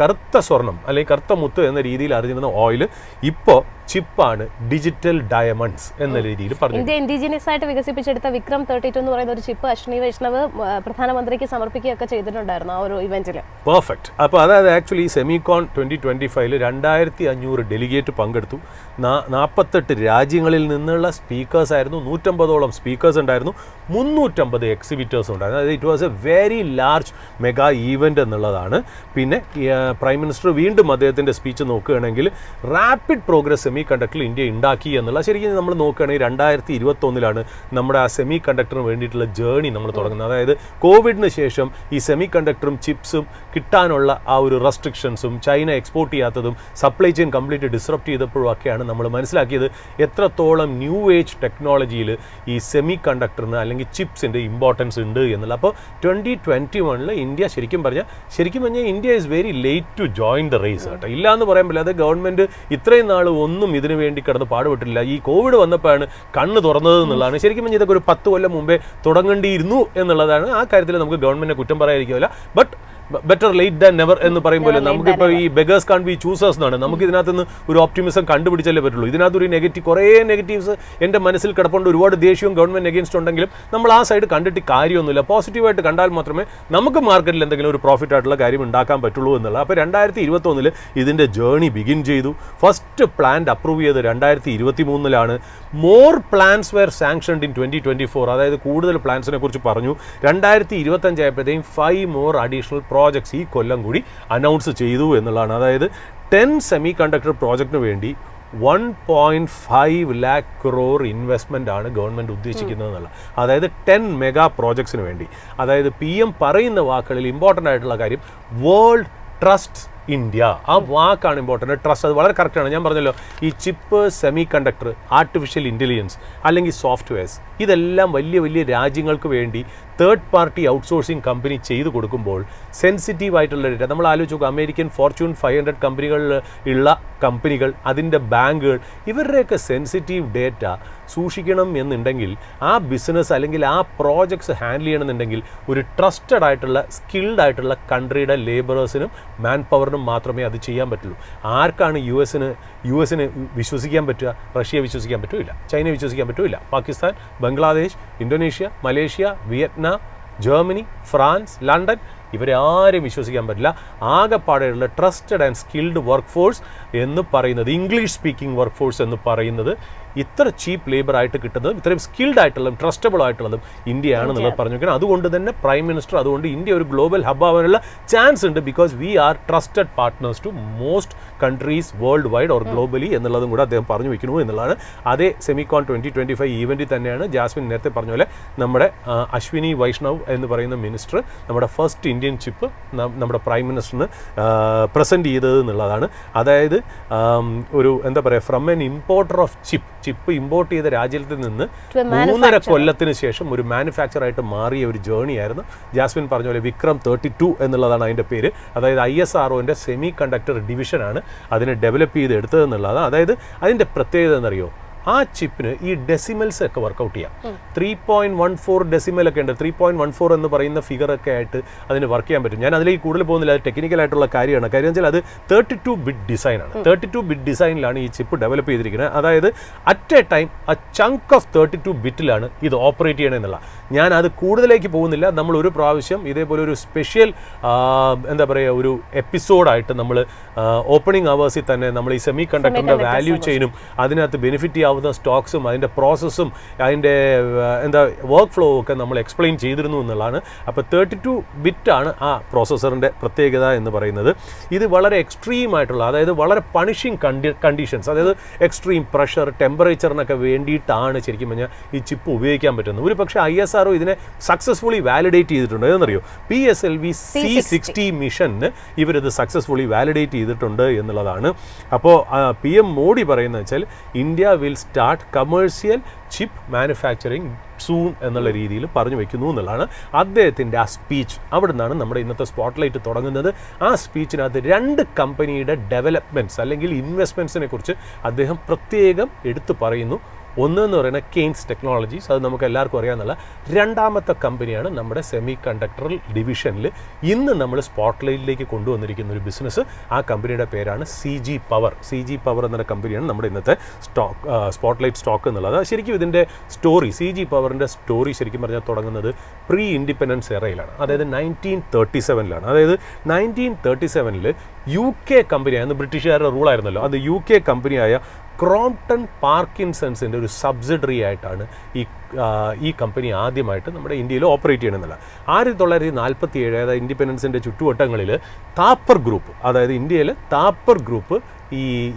കറുത്ത സ്വർണം അല്ലെങ്കിൽ കറുത്ത മുത്ത് എന്ന രീതിയിൽ അറിഞ്ഞിരുന്ന ഓയിൽ ഇപ്പോൾ ചിപ്പാണ്, ഡിജിറ്റൽ ഡയമണ്ട്സ് എന്ന രീതിയിൽ പറഞ്ഞു. ഇന്ത്യ ഇൻഡിജിനിയസ് ആയിട്ട് വികസിപ്പിച്ചെടുത്ത വിക്രം 32 എന്ന് പറയുന്ന ഒരു ചിപ്പ് അശ്വിനി വൈഷ്ണവ് പ്രധാനമന്ത്രിക്ക് സമർപ്പിക്കുകയൊക്കെ ചെയ്തിട്ടുണ്ടായിരുന്നു ആ ഒരു ഇവന്റിൽ. പെർഫെക്റ്റ്. അപ്പോൾ അതായത് ആക്ച്വലി സെമികോൺ 2025 2500 ഡെലിഗേറ്റ് പങ്കെടുത്തു. 48 രാജ്യങ്ങളിൽ നിന്നുള്ള സ്പീക്കേഴ്സ് ആയിരുന്നു, 150ഓളം സ്പീക്കേഴ്സ് ഉണ്ടായിരുന്നു, 350 എക്സിബിറ്റേഴ്സ് ഉണ്ടായിരുന്നു. അതായത് it was A very large mega event എന്നുള്ളതാണ്. പിന്നെ പ്രൈം മിനിസ്റ്റർ വീണ്ടും അദ്ദേഹത്തിൻ്റെ സ്പീച്ച് നോക്കുകയാണെങ്കിൽ റാപ്പിഡ് പ്രോഗ്രസ് സെമി കണ്ടക്ടറിൽ ഇന്ത്യ ഉണ്ടാക്കി എന്നുള്ള. ശരിക്കും നമ്മൾ നോക്കുകയാണെങ്കിൽ 2021 നമ്മുടെ ആ സെമി കണ്ടക്ടറിന് വേണ്ടിയിട്ടുള്ള ജേണി നമ്മൾ തുടങ്ങുന്നത്. അതായത് കോവിഡിന് ശേഷം ഈ സെമി കണ്ടക്ടറും ചിപ്സും കിട്ടാനുള്ള ആ ഒരു റെസ്ട്രിക്ഷൻസും ചൈന എക്സ്പോർട്ട് ചെയ്യാത്തതും സപ്ലൈ ചെയിൻ കംപ്ലീറ്റ് ഡിസ്റപ്റ്റ് ചെയ്തപ്പോഴും ഒക്കെയാണ് നമ്മൾ മനസ്സിലാക്കിയത് എത്രത്തോളം ന്യൂ ഏജ് ടെക്നോളജിയിൽ ഈ സെമി കണ്ടക്ടറിന് അല്ലെങ്കിൽ ചിപ്സിൻ്റെ ഇമ്പോർട്ടൻസ് ഉണ്ട് എന്നുള്ള. അപ്പോൾ 2021 ഇന്ത്യ ശരിക്കും പറഞ്ഞാൽ India is very late to join the race കേട്ടോ. ഇല്ല എന്ന് പറയാൻ പറ്റില്ല. അത് ഗവൺമെൻറ് ഇത്രയും നാൾ ഒന്നും ഇതിനു വേണ്ടി കിടന്ന് പാടുപെട്ടില്ല. ഈ കോവിഡ് വന്നപ്പോഴാണ് കണ്ണ് തുറന്നത് എന്നുള്ളതാണ്. ശരിക്കും പറഞ്ഞാൽ ഇതൊക്കെ ഒരു 10 കൊല്ലം മുമ്പേ തുടങ്ങേണ്ടിയിരുന്നു എന്നുള്ളതാണ്. ആ കാര്യത്തിൽ നമുക്ക് ഗവൺമെൻറ്റിനെ കുറ്റം പറയാതിരിക്കില്ല. But better late than never എന്ന് പറയുമ്പോൾ നമുക്കിപ്പോൾ ഈ ബെഗേഴ്സ് കാൺ ബി ചൂസേഴ്സ് എന്നാണ്. നമുക്ക് ഇതിനകത്ത് നിന്ന് ഒരു ഓപ്റ്റിമിസം കണ്ടുപിടിച്ചല്ലേ പറ്റുള്ളൂ. ഇതിനകത്തൊരു കുറേ നെഗറ്റീവ്സ് എൻ്റെ മനസ്സിൽ കിടപ്പുണ്ട്. ഒരുപാട് ദേഷ്യവും ഗവൺമെൻറ് അഗേൻസ്റ്റ് ഉണ്ടെങ്കിലും നമ്മൾ ആ സൈഡ് കണ്ടിട്ട് കാര്യമൊന്നുമില്ല. പോസിറ്റീവായിട്ട് കണ്ടാൽ മാത്രമേ നമുക്ക് മാർക്കറ്റിൽ എന്തെങ്കിലും ഒരു പ്രോഫിറ്റ് ആയിട്ടുള്ള കാര്യം ഉണ്ടാക്കാൻ പറ്റുള്ളൂ എന്നുള്ളത്. അപ്പോൾ 2021 ഇതിൻ്റെ ജേണി ബിഗിൻ ചെയ്തു. ഫസ്റ്റ് പ്ലാൻ അപ്രൂവ് ചെയ്ത് 2023 more plans were sanctioned in 2024. അതായത് കൂടുതൽ പ്ലാൻസിനെ കുറിച്ച് പറഞ്ഞു. 2025 ആയപ്പോഴത്തേക്കും 5 മോർ അഡീഷണൽ പ്രോജക്ട്സ് ഈ കൊല്ലം കൂടി അനൗൺസ് ചെയ്തു എന്നുള്ളതാണ്. അതായത് 10 സെമി കണ്ടക്ടർ പ്രോജക്റ്റിന് വേണ്ടി 1.5 lakh crore ഇൻവെസ്റ്റ്മെൻ്റ് ആണ് ഗവൺമെൻറ് ഉദ്ദേശിക്കുന്നത് എന്നുള്ള. അതായത് 10 മെഗാ പ്രോജക്ട്സിന് വേണ്ടി. അതായത് PM പറയുന്ന വാക്കുകളിൽ ഇമ്പോർട്ടൻ്റ് ആയിട്ടുള്ള കാര്യം വേൾഡ് ട്രസ്റ്റ് ഇന്ത്യ. ആ വാക്കാണ് ഇമ്പോർട്ടൻ്റ്. ട്രസ്റ്റ് അത് വളരെ കറക്റ്റാണ്. ഞാൻ പറഞ്ഞല്ലോ ഈ chip, semi conductor, artificial intelligence അല്ലെങ്കിൽ സോഫ്റ്റ്വെയർസ് ഇതെല്ലാം വലിയ വലിയ രാജ്യങ്ങൾക്ക് വേണ്ടി തേർഡ് പാർട്ടി ഔട്ട്സോഴ്സിങ് കമ്പനി ചെയ്തു കൊടുക്കുമ്പോൾ സെൻസിറ്റീവ് ആയിട്ടുള്ള ഡേറ്റ നമ്മൾ ആലോചിച്ച് നോക്കുക. അമേരിക്കൻ ഫോർച്യൂൺ 500 കമ്പനികളിൽ ഉള്ള കമ്പനികൾ, അതിൻ്റെ ബാങ്കുകൾ, ഇവരുടെയൊക്കെ സെൻസിറ്റീവ് ഡേറ്റ സൂക്ഷിക്കണം എന്നുണ്ടെങ്കിൽ ആ ബിസിനസ് അല്ലെങ്കിൽ ആ പ്രോജക്ട്സ് ഹാൻഡിൽ ചെയ്യണമെന്നുണ്ടെങ്കിൽ ഒരു ട്രസ്റ്റഡ് ആയിട്ടുള്ള സ്കിൽഡ് ആയിട്ടുള്ള കൺട്രിയുടെ ലേബറേഴ്സിനും മാൻ പവറിനും മാത്രമേ അത് ചെയ്യാൻ പറ്റുള്ളൂ. ആർക്കാണ് യു എസിന് വിശ്വസിക്കാൻ പറ്റുക? റഷ്യ വിശ്വസിക്കാൻ പറ്റില്ല, ചൈന വിശ്വസിക്കാൻ പറ്റില്ല, Pakistan, Bangladesh, Indonesia, Malaysia, Vietnam, Germany, France, London, ഇവരെ ആരും വിശ്വസിക്കാൻ പറ്റില്ല. ആകെപ്പാടെയുള്ള trusted and skilled workforce എന്ന് പറയുന്നത്, ഇംഗ്ലീഷ് സ്പീക്കിംഗ് വർക്ക് ഫോഴ്സ് എന്ന് പറയുന്നത് ഇത്ര ചീപ്പ് ലേബർ ആയിട്ട് കിട്ടുന്നതും ഇത്രയും സ്കിൽഡ് ആയിട്ടുള്ളതും ട്രസ്റ്റബിൾ ആയിട്ടുള്ളതും ഇന്ത്യയാണെന്നുള്ളത് പറഞ്ഞു വെക്കണം. അതുകൊണ്ട് തന്നെ പ്രൈം മിനിസ്റ്റർ അതുകൊണ്ട് ഇന്ത്യ ഒരു ഗ്ലോബൽ ഹബ് ആവാനുള്ള ചാൻസ് ഉണ്ട്. Because we are trusted partners to most countries worldwide or globally എന്നുള്ളതും കൂടെ അദ്ദേഹം പറഞ്ഞു വെക്കുന്നു എന്നുള്ളതാണ്. അതേ സെമികോൺ 2025 ഈവൻറ്റിൽ തന്നെയാണ് ജാസ്മിൻ നേരത്തെ പറഞ്ഞ പോലെ നമ്മുടെ അശ്വിനി വൈഷ്ണവ് എന്ന് പറയുന്ന മിനിസ്റ്റർ നമ്മുടെ ഫസ്റ്റ് ഇന്ത്യൻ ചിപ്പ് നമ്മുടെ പ്രൈം മിനിസ്റ്ററിന് പ്രസൻറ്റ് ചെയ്തത് എന്നുള്ളതാണ്. അതായത് ഒരു എന്താ പറയുക, from N importer of chip import ചെയ്ത രാജ്യത്തിൽ നിന്ന് 3.5 കൊല്ലത്തിന് ശേഷം ഒരു മാനുഫാക്ചറായിട്ട് മാറിയ ഒരു ജേണി ആയിരുന്നു. ജാസ്മിൻ പറഞ്ഞ പോലെ വിക്രം 32 എന്നുള്ളതാണ് അതിൻ്റെ പേര്. അതായത് ISROൻ്റെ സെമി കണ്ടക്ടർ ഡിവിഷനാണ് അതിനെ ഡെവലപ്പ് ചെയ്ത് എടുത്തതെന്നുള്ളതാണ്. അതായത് അതിൻ്റെ പ്രത്യേകത എന്നറിയോ, ആ ചിപ്പിന് ഈ ഡെസിമൽസ് ഒക്കെ വർക്കൗട്ട് ചെയ്യാം. 3.14 ഡെസിമൽ ഒക്കെ ഉണ്ട്. 3.14 എന്ന് പറയുന്ന ഫിഗർ ഒക്കെ ആയിട്ട് അതിന് വർക്ക് ചെയ്യാൻ പറ്റും. ഞാൻ അതിലേക്ക് കൂടുതൽ പോകുന്നില്ല, അത് ടെക്നിക്കലായിട്ടുള്ള കാര്യമാണ്. കാര്യം വെച്ചാൽ അത് 32 ബിറ്റ് ഡിസൈനാണ്. 32 ബിറ്റ് ഡിസൈനിലാണ് ഈ ചിപ്പ് ഡെവലപ്പ് ചെയ്തിരിക്കുന്നത്. അതായത് at A time a chunk of 32 ബിറ്റിലാണ് ഇത് ഓപ്പറേറ്റ് ചെയ്യണം എന്നുള്ള. ഞാൻ അത് കൂടുതലേക്ക് പോകുന്നില്ല. നമ്മൾ ഒരു പ്രാവശ്യം ഇതേപോലെ ഒരു സ്പെഷ്യൽ എന്താ പറയുക ഒരു എപ്പിസോഡായിട്ട് നമ്മൾ ഓപ്പണിംഗ് അവേഴ്സിൽ തന്നെ നമ്മൾ ഈ സെമി കണ്ടക്ടറിൻ്റെ വാല്യൂ ചെയിനും അതിനകത്ത് ബെനിഫിറ്റ് ചെയ്യാവുന്ന സ്റ്റോക്സും അതിൻ്റെ പ്രോസസ്സും അതിൻ്റെ എന്താ വർക്ക് ഫ്ലോ ഒക്കെ നമ്മൾ എക്സ്പ്ലെയിൻ ചെയ്തിരുന്നു എന്നുള്ളതാണ്. അപ്പോൾ 32 ബിറ്റാണ് ആ പ്രോസസ്സറിൻ്റെ പ്രത്യേകത എന്ന് പറയുന്നത്. ഇത് വളരെ എക്സ്ട്രീം ആയിട്ടുള്ള, അതായത് വളരെ പണിഷിങ് കണ്ടീഷൻസ്, അതായത് എക്സ്ട്രീം പ്രഷർ, ടെമ്പറേച്ചറിനൊക്കെ വേണ്ടിയിട്ടാണ് ശരിക്കും പറഞ്ഞാൽ ഈ ചിപ്പ് ഉപയോഗിക്കാൻ പറ്റുന്നത്. ഒരു പക്ഷേ ISRO ഇതിനെ സക്സസ്ഫുള്ളി വാലിഡേറ്റ് ചെയ്തിട്ടുണ്ട്. എന്നറിയോ, PSLV C60 മിഷന് ഇവരിത് സക്സസ്ഫുള്ളി വാലിഡേറ്റ് ചെയ്തിട്ടുണ്ട് എന്നുള്ളതാണ്. അപ്പോൾ PM മോഡി പറയുന്നത് വെച്ചാൽ India will start commercial chip manufacturing soon എന്നുള്ള രീതിയിൽ പറഞ്ഞു വെക്കുന്നു എന്നുള്ളതാണ് അദ്ദേഹത്തിൻ്റെ ആ സ്പീച്ച്. അവിടെ നിന്നാണ് നമ്മുടെ ഇന്നത്തെ സ്പോട്ട്ലൈറ്റ് തുടങ്ങുന്നത്. ആ സ്പീച്ചിനകത്ത് 2 കമ്പനിയുടെ ഡെവലപ്മെൻറ്റ്സ് അല്ലെങ്കിൽ ഇൻവെസ്റ്റ്മെൻറ്റ്സിനെ കുറിച്ച് അദ്ദേഹം പ്രത്യേകം എടുത്തു പറയുന്നു. ഒന്നെന്ന് പറയുന്നത് കെയ്ൻസ് ടെക്നോളജീസ്, അത് നമുക്ക് എല്ലാവർക്കും അറിയാമെന്നുള്ള. രണ്ടാമത്തെ കമ്പനിയാണ് നമ്മുടെ സെമി കണ്ടക്ടർ ഡിവിഷനിൽ ഇന്ന് നമ്മൾ സ്പോട്ട്ലൈറ്റിലേക്ക് കൊണ്ടുവന്നിരിക്കുന്ന ഒരു ബിസിനസ്. ആ കമ്പനിയുടെ പേരാണ് CG പവർ. CG പവർ എന്ന കമ്പനിയാണ് നമ്മുടെ ഇന്നത്തെ സ്പോട്ട്ലൈറ്റ് സ്റ്റോക്ക് എന്നുള്ളത്. ശരിക്കും ഇതിൻ്റെ സ്റ്റോറി, CG പവറിൻ്റെ സ്റ്റോറി ശരിക്കും പറഞ്ഞാൽ തുടങ്ങുന്നത് പ്രീ ഇൻഡിപെൻഡൻസ് എറയിലാണ്. അതായത് 1937ലാണ്. അതായത് 1937 UK കമ്പനിയായിരുന്നു, ബ്രിട്ടീഷുകാരുടെ റൂളായിരുന്നല്ലോ, അത് UK കമ്പനിയായ ക്രോംപ്ടൺ പാർക്കിൻസൺസിൻ്റെ ഒരു സബ്സിഡറി ആയിട്ടാണ് ഈ കമ്പനി ആദ്യമായിട്ട് നമ്മുടെ ഇന്ത്യയിൽ ഓപ്പറേറ്റ് ചെയ്യണമെന്നുള്ള. 1947 അതായത് ഇൻഡിപെൻഡൻസിൻ്റെ ചുറ്റുവട്ടങ്ങളിൽ താപ്പർ ഗ്രൂപ്പ്, അതായത് ഇന്ത്യയിൽ താപ്പർ ഗ്രൂപ്പ്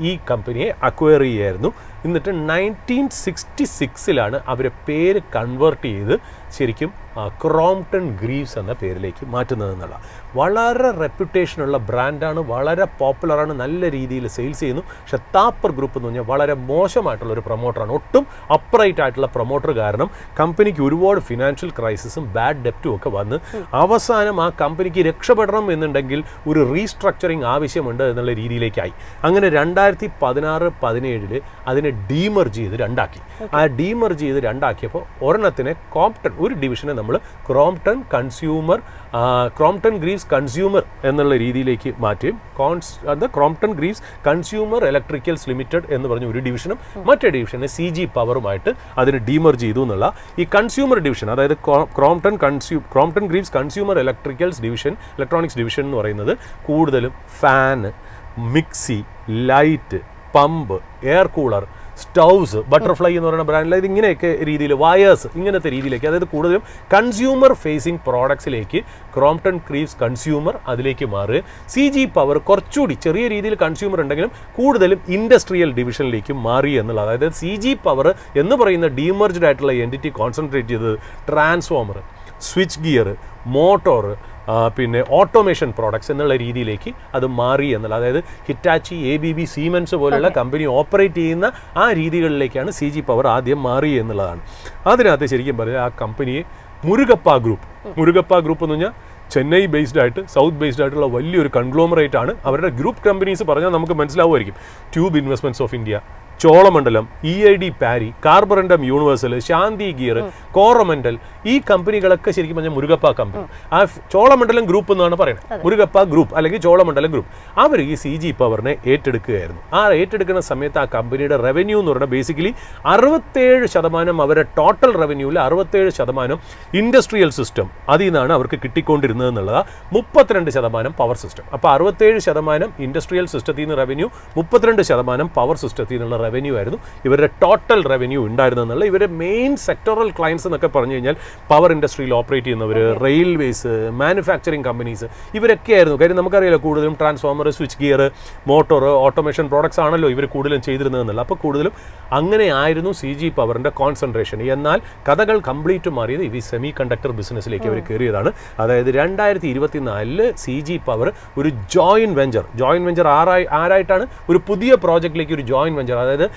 ഈ കമ്പനിയെ അക്വയർ ചെയ്യുമായിരുന്നു. എന്നിട്ട് 1966ലാണ് അവരെ പേര് കൺവേർട്ട് ചെയ്ത് ശരിക്കും ക്രോംപ്ടൺ ഗ്രീവ്സ് എന്ന പേരിലേക്ക് മാറ്റുന്നത് എന്നുള്ള. വളരെ റെപ്യൂട്ടേഷനുള്ള ബ്രാൻഡാണ്, വളരെ പോപ്പുലറാണ്, നല്ല രീതിയിൽ സെയിൽസ് ചെയ്യുന്നു. പക്ഷേ താപ്പർ ഗ്രൂപ്പ് എന്ന് പറഞ്ഞാൽ വളരെ മോശമായിട്ടുള്ളൊരു പ്രൊമോട്ടറാണ്, ഒട്ടും അപ്രൈറ്റ് ആയിട്ടുള്ള പ്രൊമോട്ടർ. കാരണം കമ്പനിക്ക് ഒരുപാട് ഫിനാൻഷ്യൽ ക്രൈസിസും ബാഡ് ഡെപ്റ്റും ഒക്കെ വന്ന് അവസാനം ആ കമ്പനിക്ക് രക്ഷപ്പെടണം എന്നുണ്ടെങ്കിൽ ഒരു റീസ്ട്രക്ചറിങ് ആവശ്യമുണ്ട് എന്നുള്ള രീതിയിലേക്കായി. അങ്ങനെ 2016-17 അതിനെ ഡീമർജ് ചെയ്ത് രണ്ടാക്കി. ആ ഡീമർജ് ചെയ്ത് രണ്ടാക്കിയപ്പോൾ ഒരെണ്ണത്തിനെ ഒരു ഡിവിഷനെ നമ്മൾ ക്രോംപ്ടൺ ഗ്രീവ്സ് കൺസ്യൂമർ എന്നുള്ള രീതിയിലേക്ക് മാറ്റുകയും Crompton Greaves consumer electricals limited എന്ന് പറഞ്ഞ ഒരു ഡിവിഷനും മറ്റേ ഡിവിഷനെ CG പവറുമായിട്ട് അതിന് ഡീമർജ് ചെയ്തു എന്നുള്ള. ഈ കൺസ്യൂമർ ഡിവിഷൻ, അതായത് Crompton Greaves consumer electronics division എന്ന് പറയുന്നത് കൂടുതലും fan, mixie, light, pump, air cooler, stoves, Butterfly എന്ന് പറയുന്ന ബ്രാൻഡിൽ ഇത് ഇങ്ങനെയൊക്കെ രീതിയിൽ, വയേഴ്സ്, ഇങ്ങനത്തെ രീതിയിലേക്ക്, അതായത് കൂടുതലും കൺസ്യൂമർ ഫേസിങ് പ്രോഡക്ട്സിലേക്ക് ക്രോംപ്ടൺ ഗ്രീവ്സ് കൺസ്യൂമർ അതിലേക്ക് മാറുക. CG പവർ കുറച്ചുകൂടി ചെറിയ രീതിയിൽ കൺസ്യൂമർ ഉണ്ടെങ്കിലും കൂടുതലും ഇൻഡസ്ട്രിയൽ ഡിവിഷനിലേക്ക് മാറി എന്നുള്ളത്. അതായത് CG പവർ എന്ന് പറയുന്ന ഡീമർജ്ഡ് ആയിട്ടുള്ള എൻറ്റിറ്റി കോൺസെൻട്രേറ്റ് ചെയ്തത് ട്രാൻസ്ഫോമർ, സ്വിച്ച് ഗിയർ, മോട്ടോർ, പിന്നെ ഓട്ടോമേഷൻ പ്രോഡക്ട്സ് എന്നുള്ള രീതിയിലേക്ക് അത് മാറി എന്നുള്ള. അതായത് ഹിറ്റാച്ചി, ABB, സീമെൻസ് പോലുള്ള കമ്പനി ഓപ്പറേറ്റ് ചെയ്യുന്ന ആ രീതികളിലേക്കാണ് CG പവർ ആദ്യം മാറി എന്നുള്ളതാണ്. അതിനകത്ത് ശരിക്കും പറഞ്ഞാൽ ആ കമ്പനിയെ മുരുകപ്പ ഗ്രൂപ്പ് എന്ന് പറഞ്ഞാൽ ചെന്നൈ ബേസ്ഡ് ആയിട്ട്, സൗത്ത് ബേസ്ഡ് ആയിട്ടുള്ള വലിയൊരു കൺഗ്ലോമറേറ്റ് ആണ്. അവരുടെ ഗ്രൂപ്പ് കമ്പനീസ് പറഞ്ഞാൽ നമുക്ക് മനസ്സിലാവുമായിരിക്കും. Tube Investments of India, Cholamandalam, EID Parry, Carborundum Universal, Shanti gear, Coromandel, ഈ കമ്പനികളൊക്കെ ശരിക്കും പറഞ്ഞാൽ മുരുകപ്പ കമ്പനി. ആ ചോളമണ്ഡലം ഗ്രൂപ്പ് എന്നാണ് പറയുന്നത്, മുരുകപ്പ ഗ്രൂപ്പ് അല്ലെങ്കിൽ ചോളമണ്ഡലം ഗ്രൂപ്പ്. അവർ ഈ CG പവറിനെ ഏറ്റെടുക്കുകയായിരുന്നു. ആ ഏറ്റെടുക്കുന്ന സമയത്ത് ആ കമ്പനിയുടെ റവന്യൂ എന്ന് പറഞ്ഞാൽ ബേസിക്കലി 67% അവരുടെ ടോട്ടൽ റവന്യൂവിൽ 67% ഇൻഡസ്ട്രിയൽ സിസ്റ്റം, അതിൽ നിന്നാണ് അവർക്ക് കിട്ടിക്കൊണ്ടിരുന്നത് എന്നുള്ളത്. 32% പവർ സിസ്റ്റം. അപ്പോൾ 67% ഇൻഡസ്ട്രിയൽ സിസ്റ്റത്തിൽ നിന്ന് റവന്യൂ, 32% പവർ സിസ്റ്റത്തിൽ നിന്നുള്ള റവന്യൂ ആയിരുന്നു ഇവരുടെ ടോട്ടൽ റവന്യൂ ഉണ്ടായിരുന്നുള്ള. ഇവരുടെ മെയിൻ സെക്ടറൽ ക്ലയൻസ് എന്നൊക്കെ പറഞ്ഞു കഴിഞ്ഞാൽ പവർ ഇൻഡസ്ട്രിയിൽ ഓപ്പറേറ്റ് ചെയ്യുന്നവർ, റെയിൽവേസ്, മാനുഫാക്ചറിങ് കമ്പനീസ്, ഇവരൊക്കെ ആയിരുന്നു. കാര്യം നമുക്കറിയാലോ കൂടുതലും transformer, switch gear, motor, automation products ആണല്ലോ ഇവർ കൂടുതലും ചെയ്തിരുന്നതെന്നുള്ള. അപ്പോൾ കൂടുതലും അങ്ങനെ ആയിരുന്നു CG പവറിൻ്റെ കോൺസെൻട്രേഷൻ. എന്നാൽ കഥകൾ കംപ്ലീറ്റ് മാറിയത് ഈ സെമി കണ്ടക്ടർ ബിസിനസ്സിലേക്ക് അവർ കയറിയതാണ്. അതായത് 2024 CG പവർ ഒരു ജോയിന്റ് വെഞ്ചർ ആരായിട്ടാണ് ഒരു പുതിയ പ്രോജക്റ്റിലേക്ക് ഒരു ജോയിന്റ് വെഞ്ചർ, അതായത് അതായത്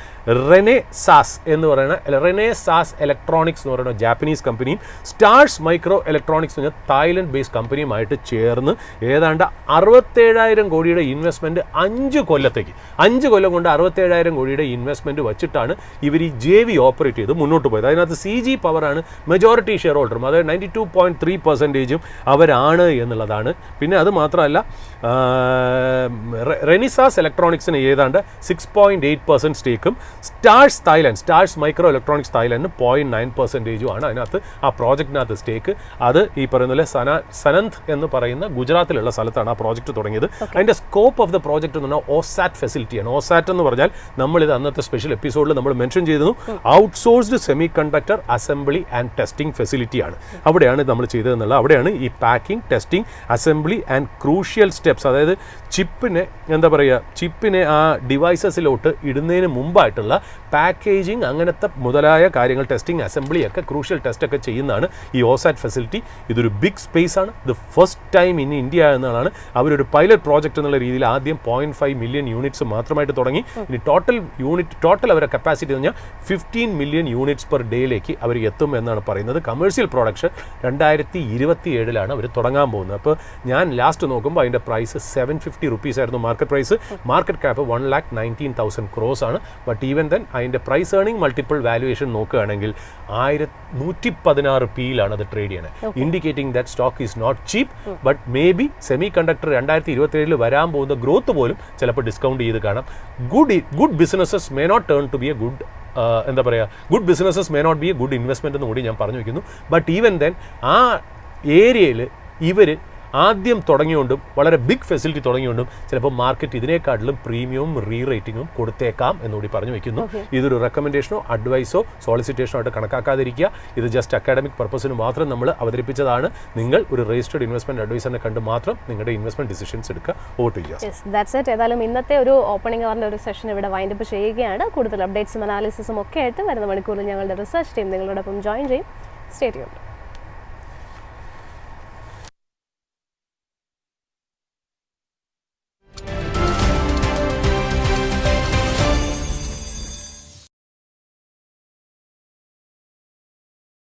റെനെസാസ് എന്ന് പറയുന്ന റെനെസാസ് ഇലക്ട്രോണിക്സ് എന്ന് പറയുന്ന ജാപ്പനീസ് കമ്പനിയും സ്റ്റാർസ് മൈക്രോ ഇലക്ട്രോണിക്സ് എന്ന് പറഞ്ഞാൽ തായ്ലൻഡ് ബേസ്ഡ് കമ്പനിയുമായിട്ട് ചേർന്ന് ഏതാണ്ട് 67,000 കോടിയുടെ ഇൻവെസ്റ്റ്മെൻറ്റ് 5 കൊല്ലത്തേക്ക് 5 കൊല്ലം കൊണ്ട് 67,000 കോടിയുടെ ഇൻവെസ്റ്റ്മെൻറ്റ് വച്ചിട്ടാണ് ഇവർ ഈ JV ഓപ്പറേറ്റ് ചെയ്ത് മുന്നോട്ട് പോയത്. അതിനകത്ത് CG പവറാണ് മെജോറിറ്റി ഷെയർ ഹോൾഡറും, അതായത് 92.3% അവരാണ് എന്നുള്ളതാണ്. പിന്നെ അത് മാത്രമല്ല റെനിസാസ് ഇലക്ട്രോണിക്സിന് ഏതാണ്ട് 6.8% സ്റ്റേക്കും സ്റ്റാർസ് മൈക്രോ ഇലക്ട്രോണിക്സ് തായ്ലൻഡിന് 0.9% ആണ് അതിനകത്ത് ആ പ്രോജക്റ്റിനകത്ത് സ്റ്റേക്ക്. അത് ഈ പറയുന്ന പോലെ സനന്ത് എന്ന് പറയുന്ന ഗുജറാത്തിലുള്ള സ്ഥലത്താണ് ആ പ്രോജക്റ്റ് തുടങ്ങിയത്. അതിൻ്റെ സ്കോപ്പ് ഓഫ് ദ പ്രോജക്റ്റ് എന്ന് പറഞ്ഞാൽ ഓസാറ്റ് ഫെസിലിറ്റിയാണ്. ഓസാറ്റ് എന്ന് പറഞ്ഞാൽ നമ്മളിത് അന്നത്തെ സ്പെഷ്യൽ എപ്പിസോഡിൽ നമ്മൾ മെൻഷൻ ചെയ്തിരുന്നു, outsourced semiconductor assembly and testing ഫെസിലിറ്റിയാണ്. അവിടെയാണ് നമ്മൾ ചെയ്തതെന്നുള്ളത്. അവിടെയാണ് ഈ packing, testing, assembly and crucial steps, അതായത് ചിപ്പിനെ ആ ഡിവൈസസിലോട്ട് ഇടുന്നതിന് മുമ്പായിട്ടുള്ള പാക്കേജിങ് അങ്ങനത്തെ മുതലായ കാര്യങ്ങൾ, ടെസ്റ്റിംഗ്, അസംബ്ലി ഒക്കെ ക്രൂഷ്യൽ ടെസ്റ്റ് ഒക്കെ ചെയ്യുന്നതാണ് ഈ ഓസാറ്റ് ഫെസിലിറ്റി. ഇതൊരു ബിഗ് സ്പേസ് ആണ്. ഇത് ഫസ്റ്റ് ടൈം ഇൻ ഇന്ത്യ എന്നതാണ്. അവരൊരു പൈലറ്റ് പ്രോജക്റ്റ് എന്നുള്ള രീതിയിൽ ആദ്യം 0.5 മില്യൺ യൂണിറ്റ്സ് മാത്രമായിട്ട് തുടങ്ങി. ഇനി ടോട്ടൽ അവരുടെ കപ്പാസിറ്റി എന്ന് പറഞ്ഞാൽ 15 മില്യൺ യൂണിറ്റ്സ് പെർ ഡേയിലേക്ക് അവർ എത്തും എന്നാണ് പറയുന്നത്. കമേഴ്ഷ്യൽ പ്രൊഡക്ഷൻ 2027 അവർ തുടങ്ങാൻ പോകുന്നത്. അപ്പോൾ ഞാൻ ലാസ്റ്റ് നോക്കുമ്പോൾ അതിൻ്റെ പ്രൈസ് 750 റുപ്പീസ് ആയിരുന്നു market price. Market cap 1,19,000 crores ആണ്. ബട്ട് ഈവൻ ദെൻ അതിൻ്റെ പ്രൈസ് ഏർണിംഗ് മൾട്ടിപ്പിൾ വാല്യുവേഷൻ നോക്കുകയാണെങ്കിൽ 116 പിയിലാണ് അത് ട്രേഡ് ചെയ്യണത്. Indicating that stock is not cheap. But may be semiconductor 2027 വരാൻ പോകുന്ന ഗ്രോത്ത് പോലും ചിലപ്പോൾ ഡിസ്കൗണ്ട് ചെയ്ത് കാണാം. Good businesses may not turn to be a good good businesses may not be a good investment എന്ന് കൂടി ഞാൻ പറഞ്ഞു വയ്ക്കുന്നു. ബട്ട് ഈവൻ ദെൻ ആ ഏരിയയിൽ ഇവർ ആദ്യം തുടങ്ങിയോണ്ടും വളരെ ബിഗ് ഫെസിലിറ്റി തുടങ്ങിയോണ്ടും ചിലപ്പോൾ മാർക്കറ്റ് ഇതിനേക്കാട്ടിലും പ്രീമിയവും റേറ്റിംഗും കൊടുത്തേക്കാം എന്നുകൂടി പറഞ്ഞു വയ്ക്കുന്നു. ഇതൊരു റെക്കമെൻഡേഷനോ അഡ്വൈസോ സോളിസിറ്റേഷനോ ആയിട്ട് കണക്കാക്കാതിരിക്കുക. ഇത് ജസ്റ്റ് അക്കാഡമിക് പർപ്പസിന് മാത്രം നമ്മൾ അവതരിപ്പിച്ചതാണ്. നിങ്ങൾ ഒരു രജിസ്റ്റേർഡ് ഇൻവെസ്റ്റ്മെന്റ് അഡ്വൈസറിനെ കണ്ട് മാത്രം നിങ്ങളുടെ ഇൻവെസ്റ്റ്മെന്റ് ഡിസിഷൻസ് എടുക്കുക. വോട്ട് ചെയ്യുക. ഏതായാലും ഇന്നത്തെ ഒരു ഓപ്പണിംഗ് അവറിന്റെ ഒരു സെഷൻ ഇവിടെ വൈൻഡപ്പ് ചെയ്യുകയാണ്. കൂടുതൽ അപ്ഡേറ്റ്സും അനാലിസിസും ഒക്കെ ആയിട്ട് വരുന്ന മണിക്കൂറിൽ ഞങ്ങളുടെ റിസർച്ച് ടീം നിങ്ങളോടൊപ്പം ജോയിൻ ചെയ്യും. Stay tuned.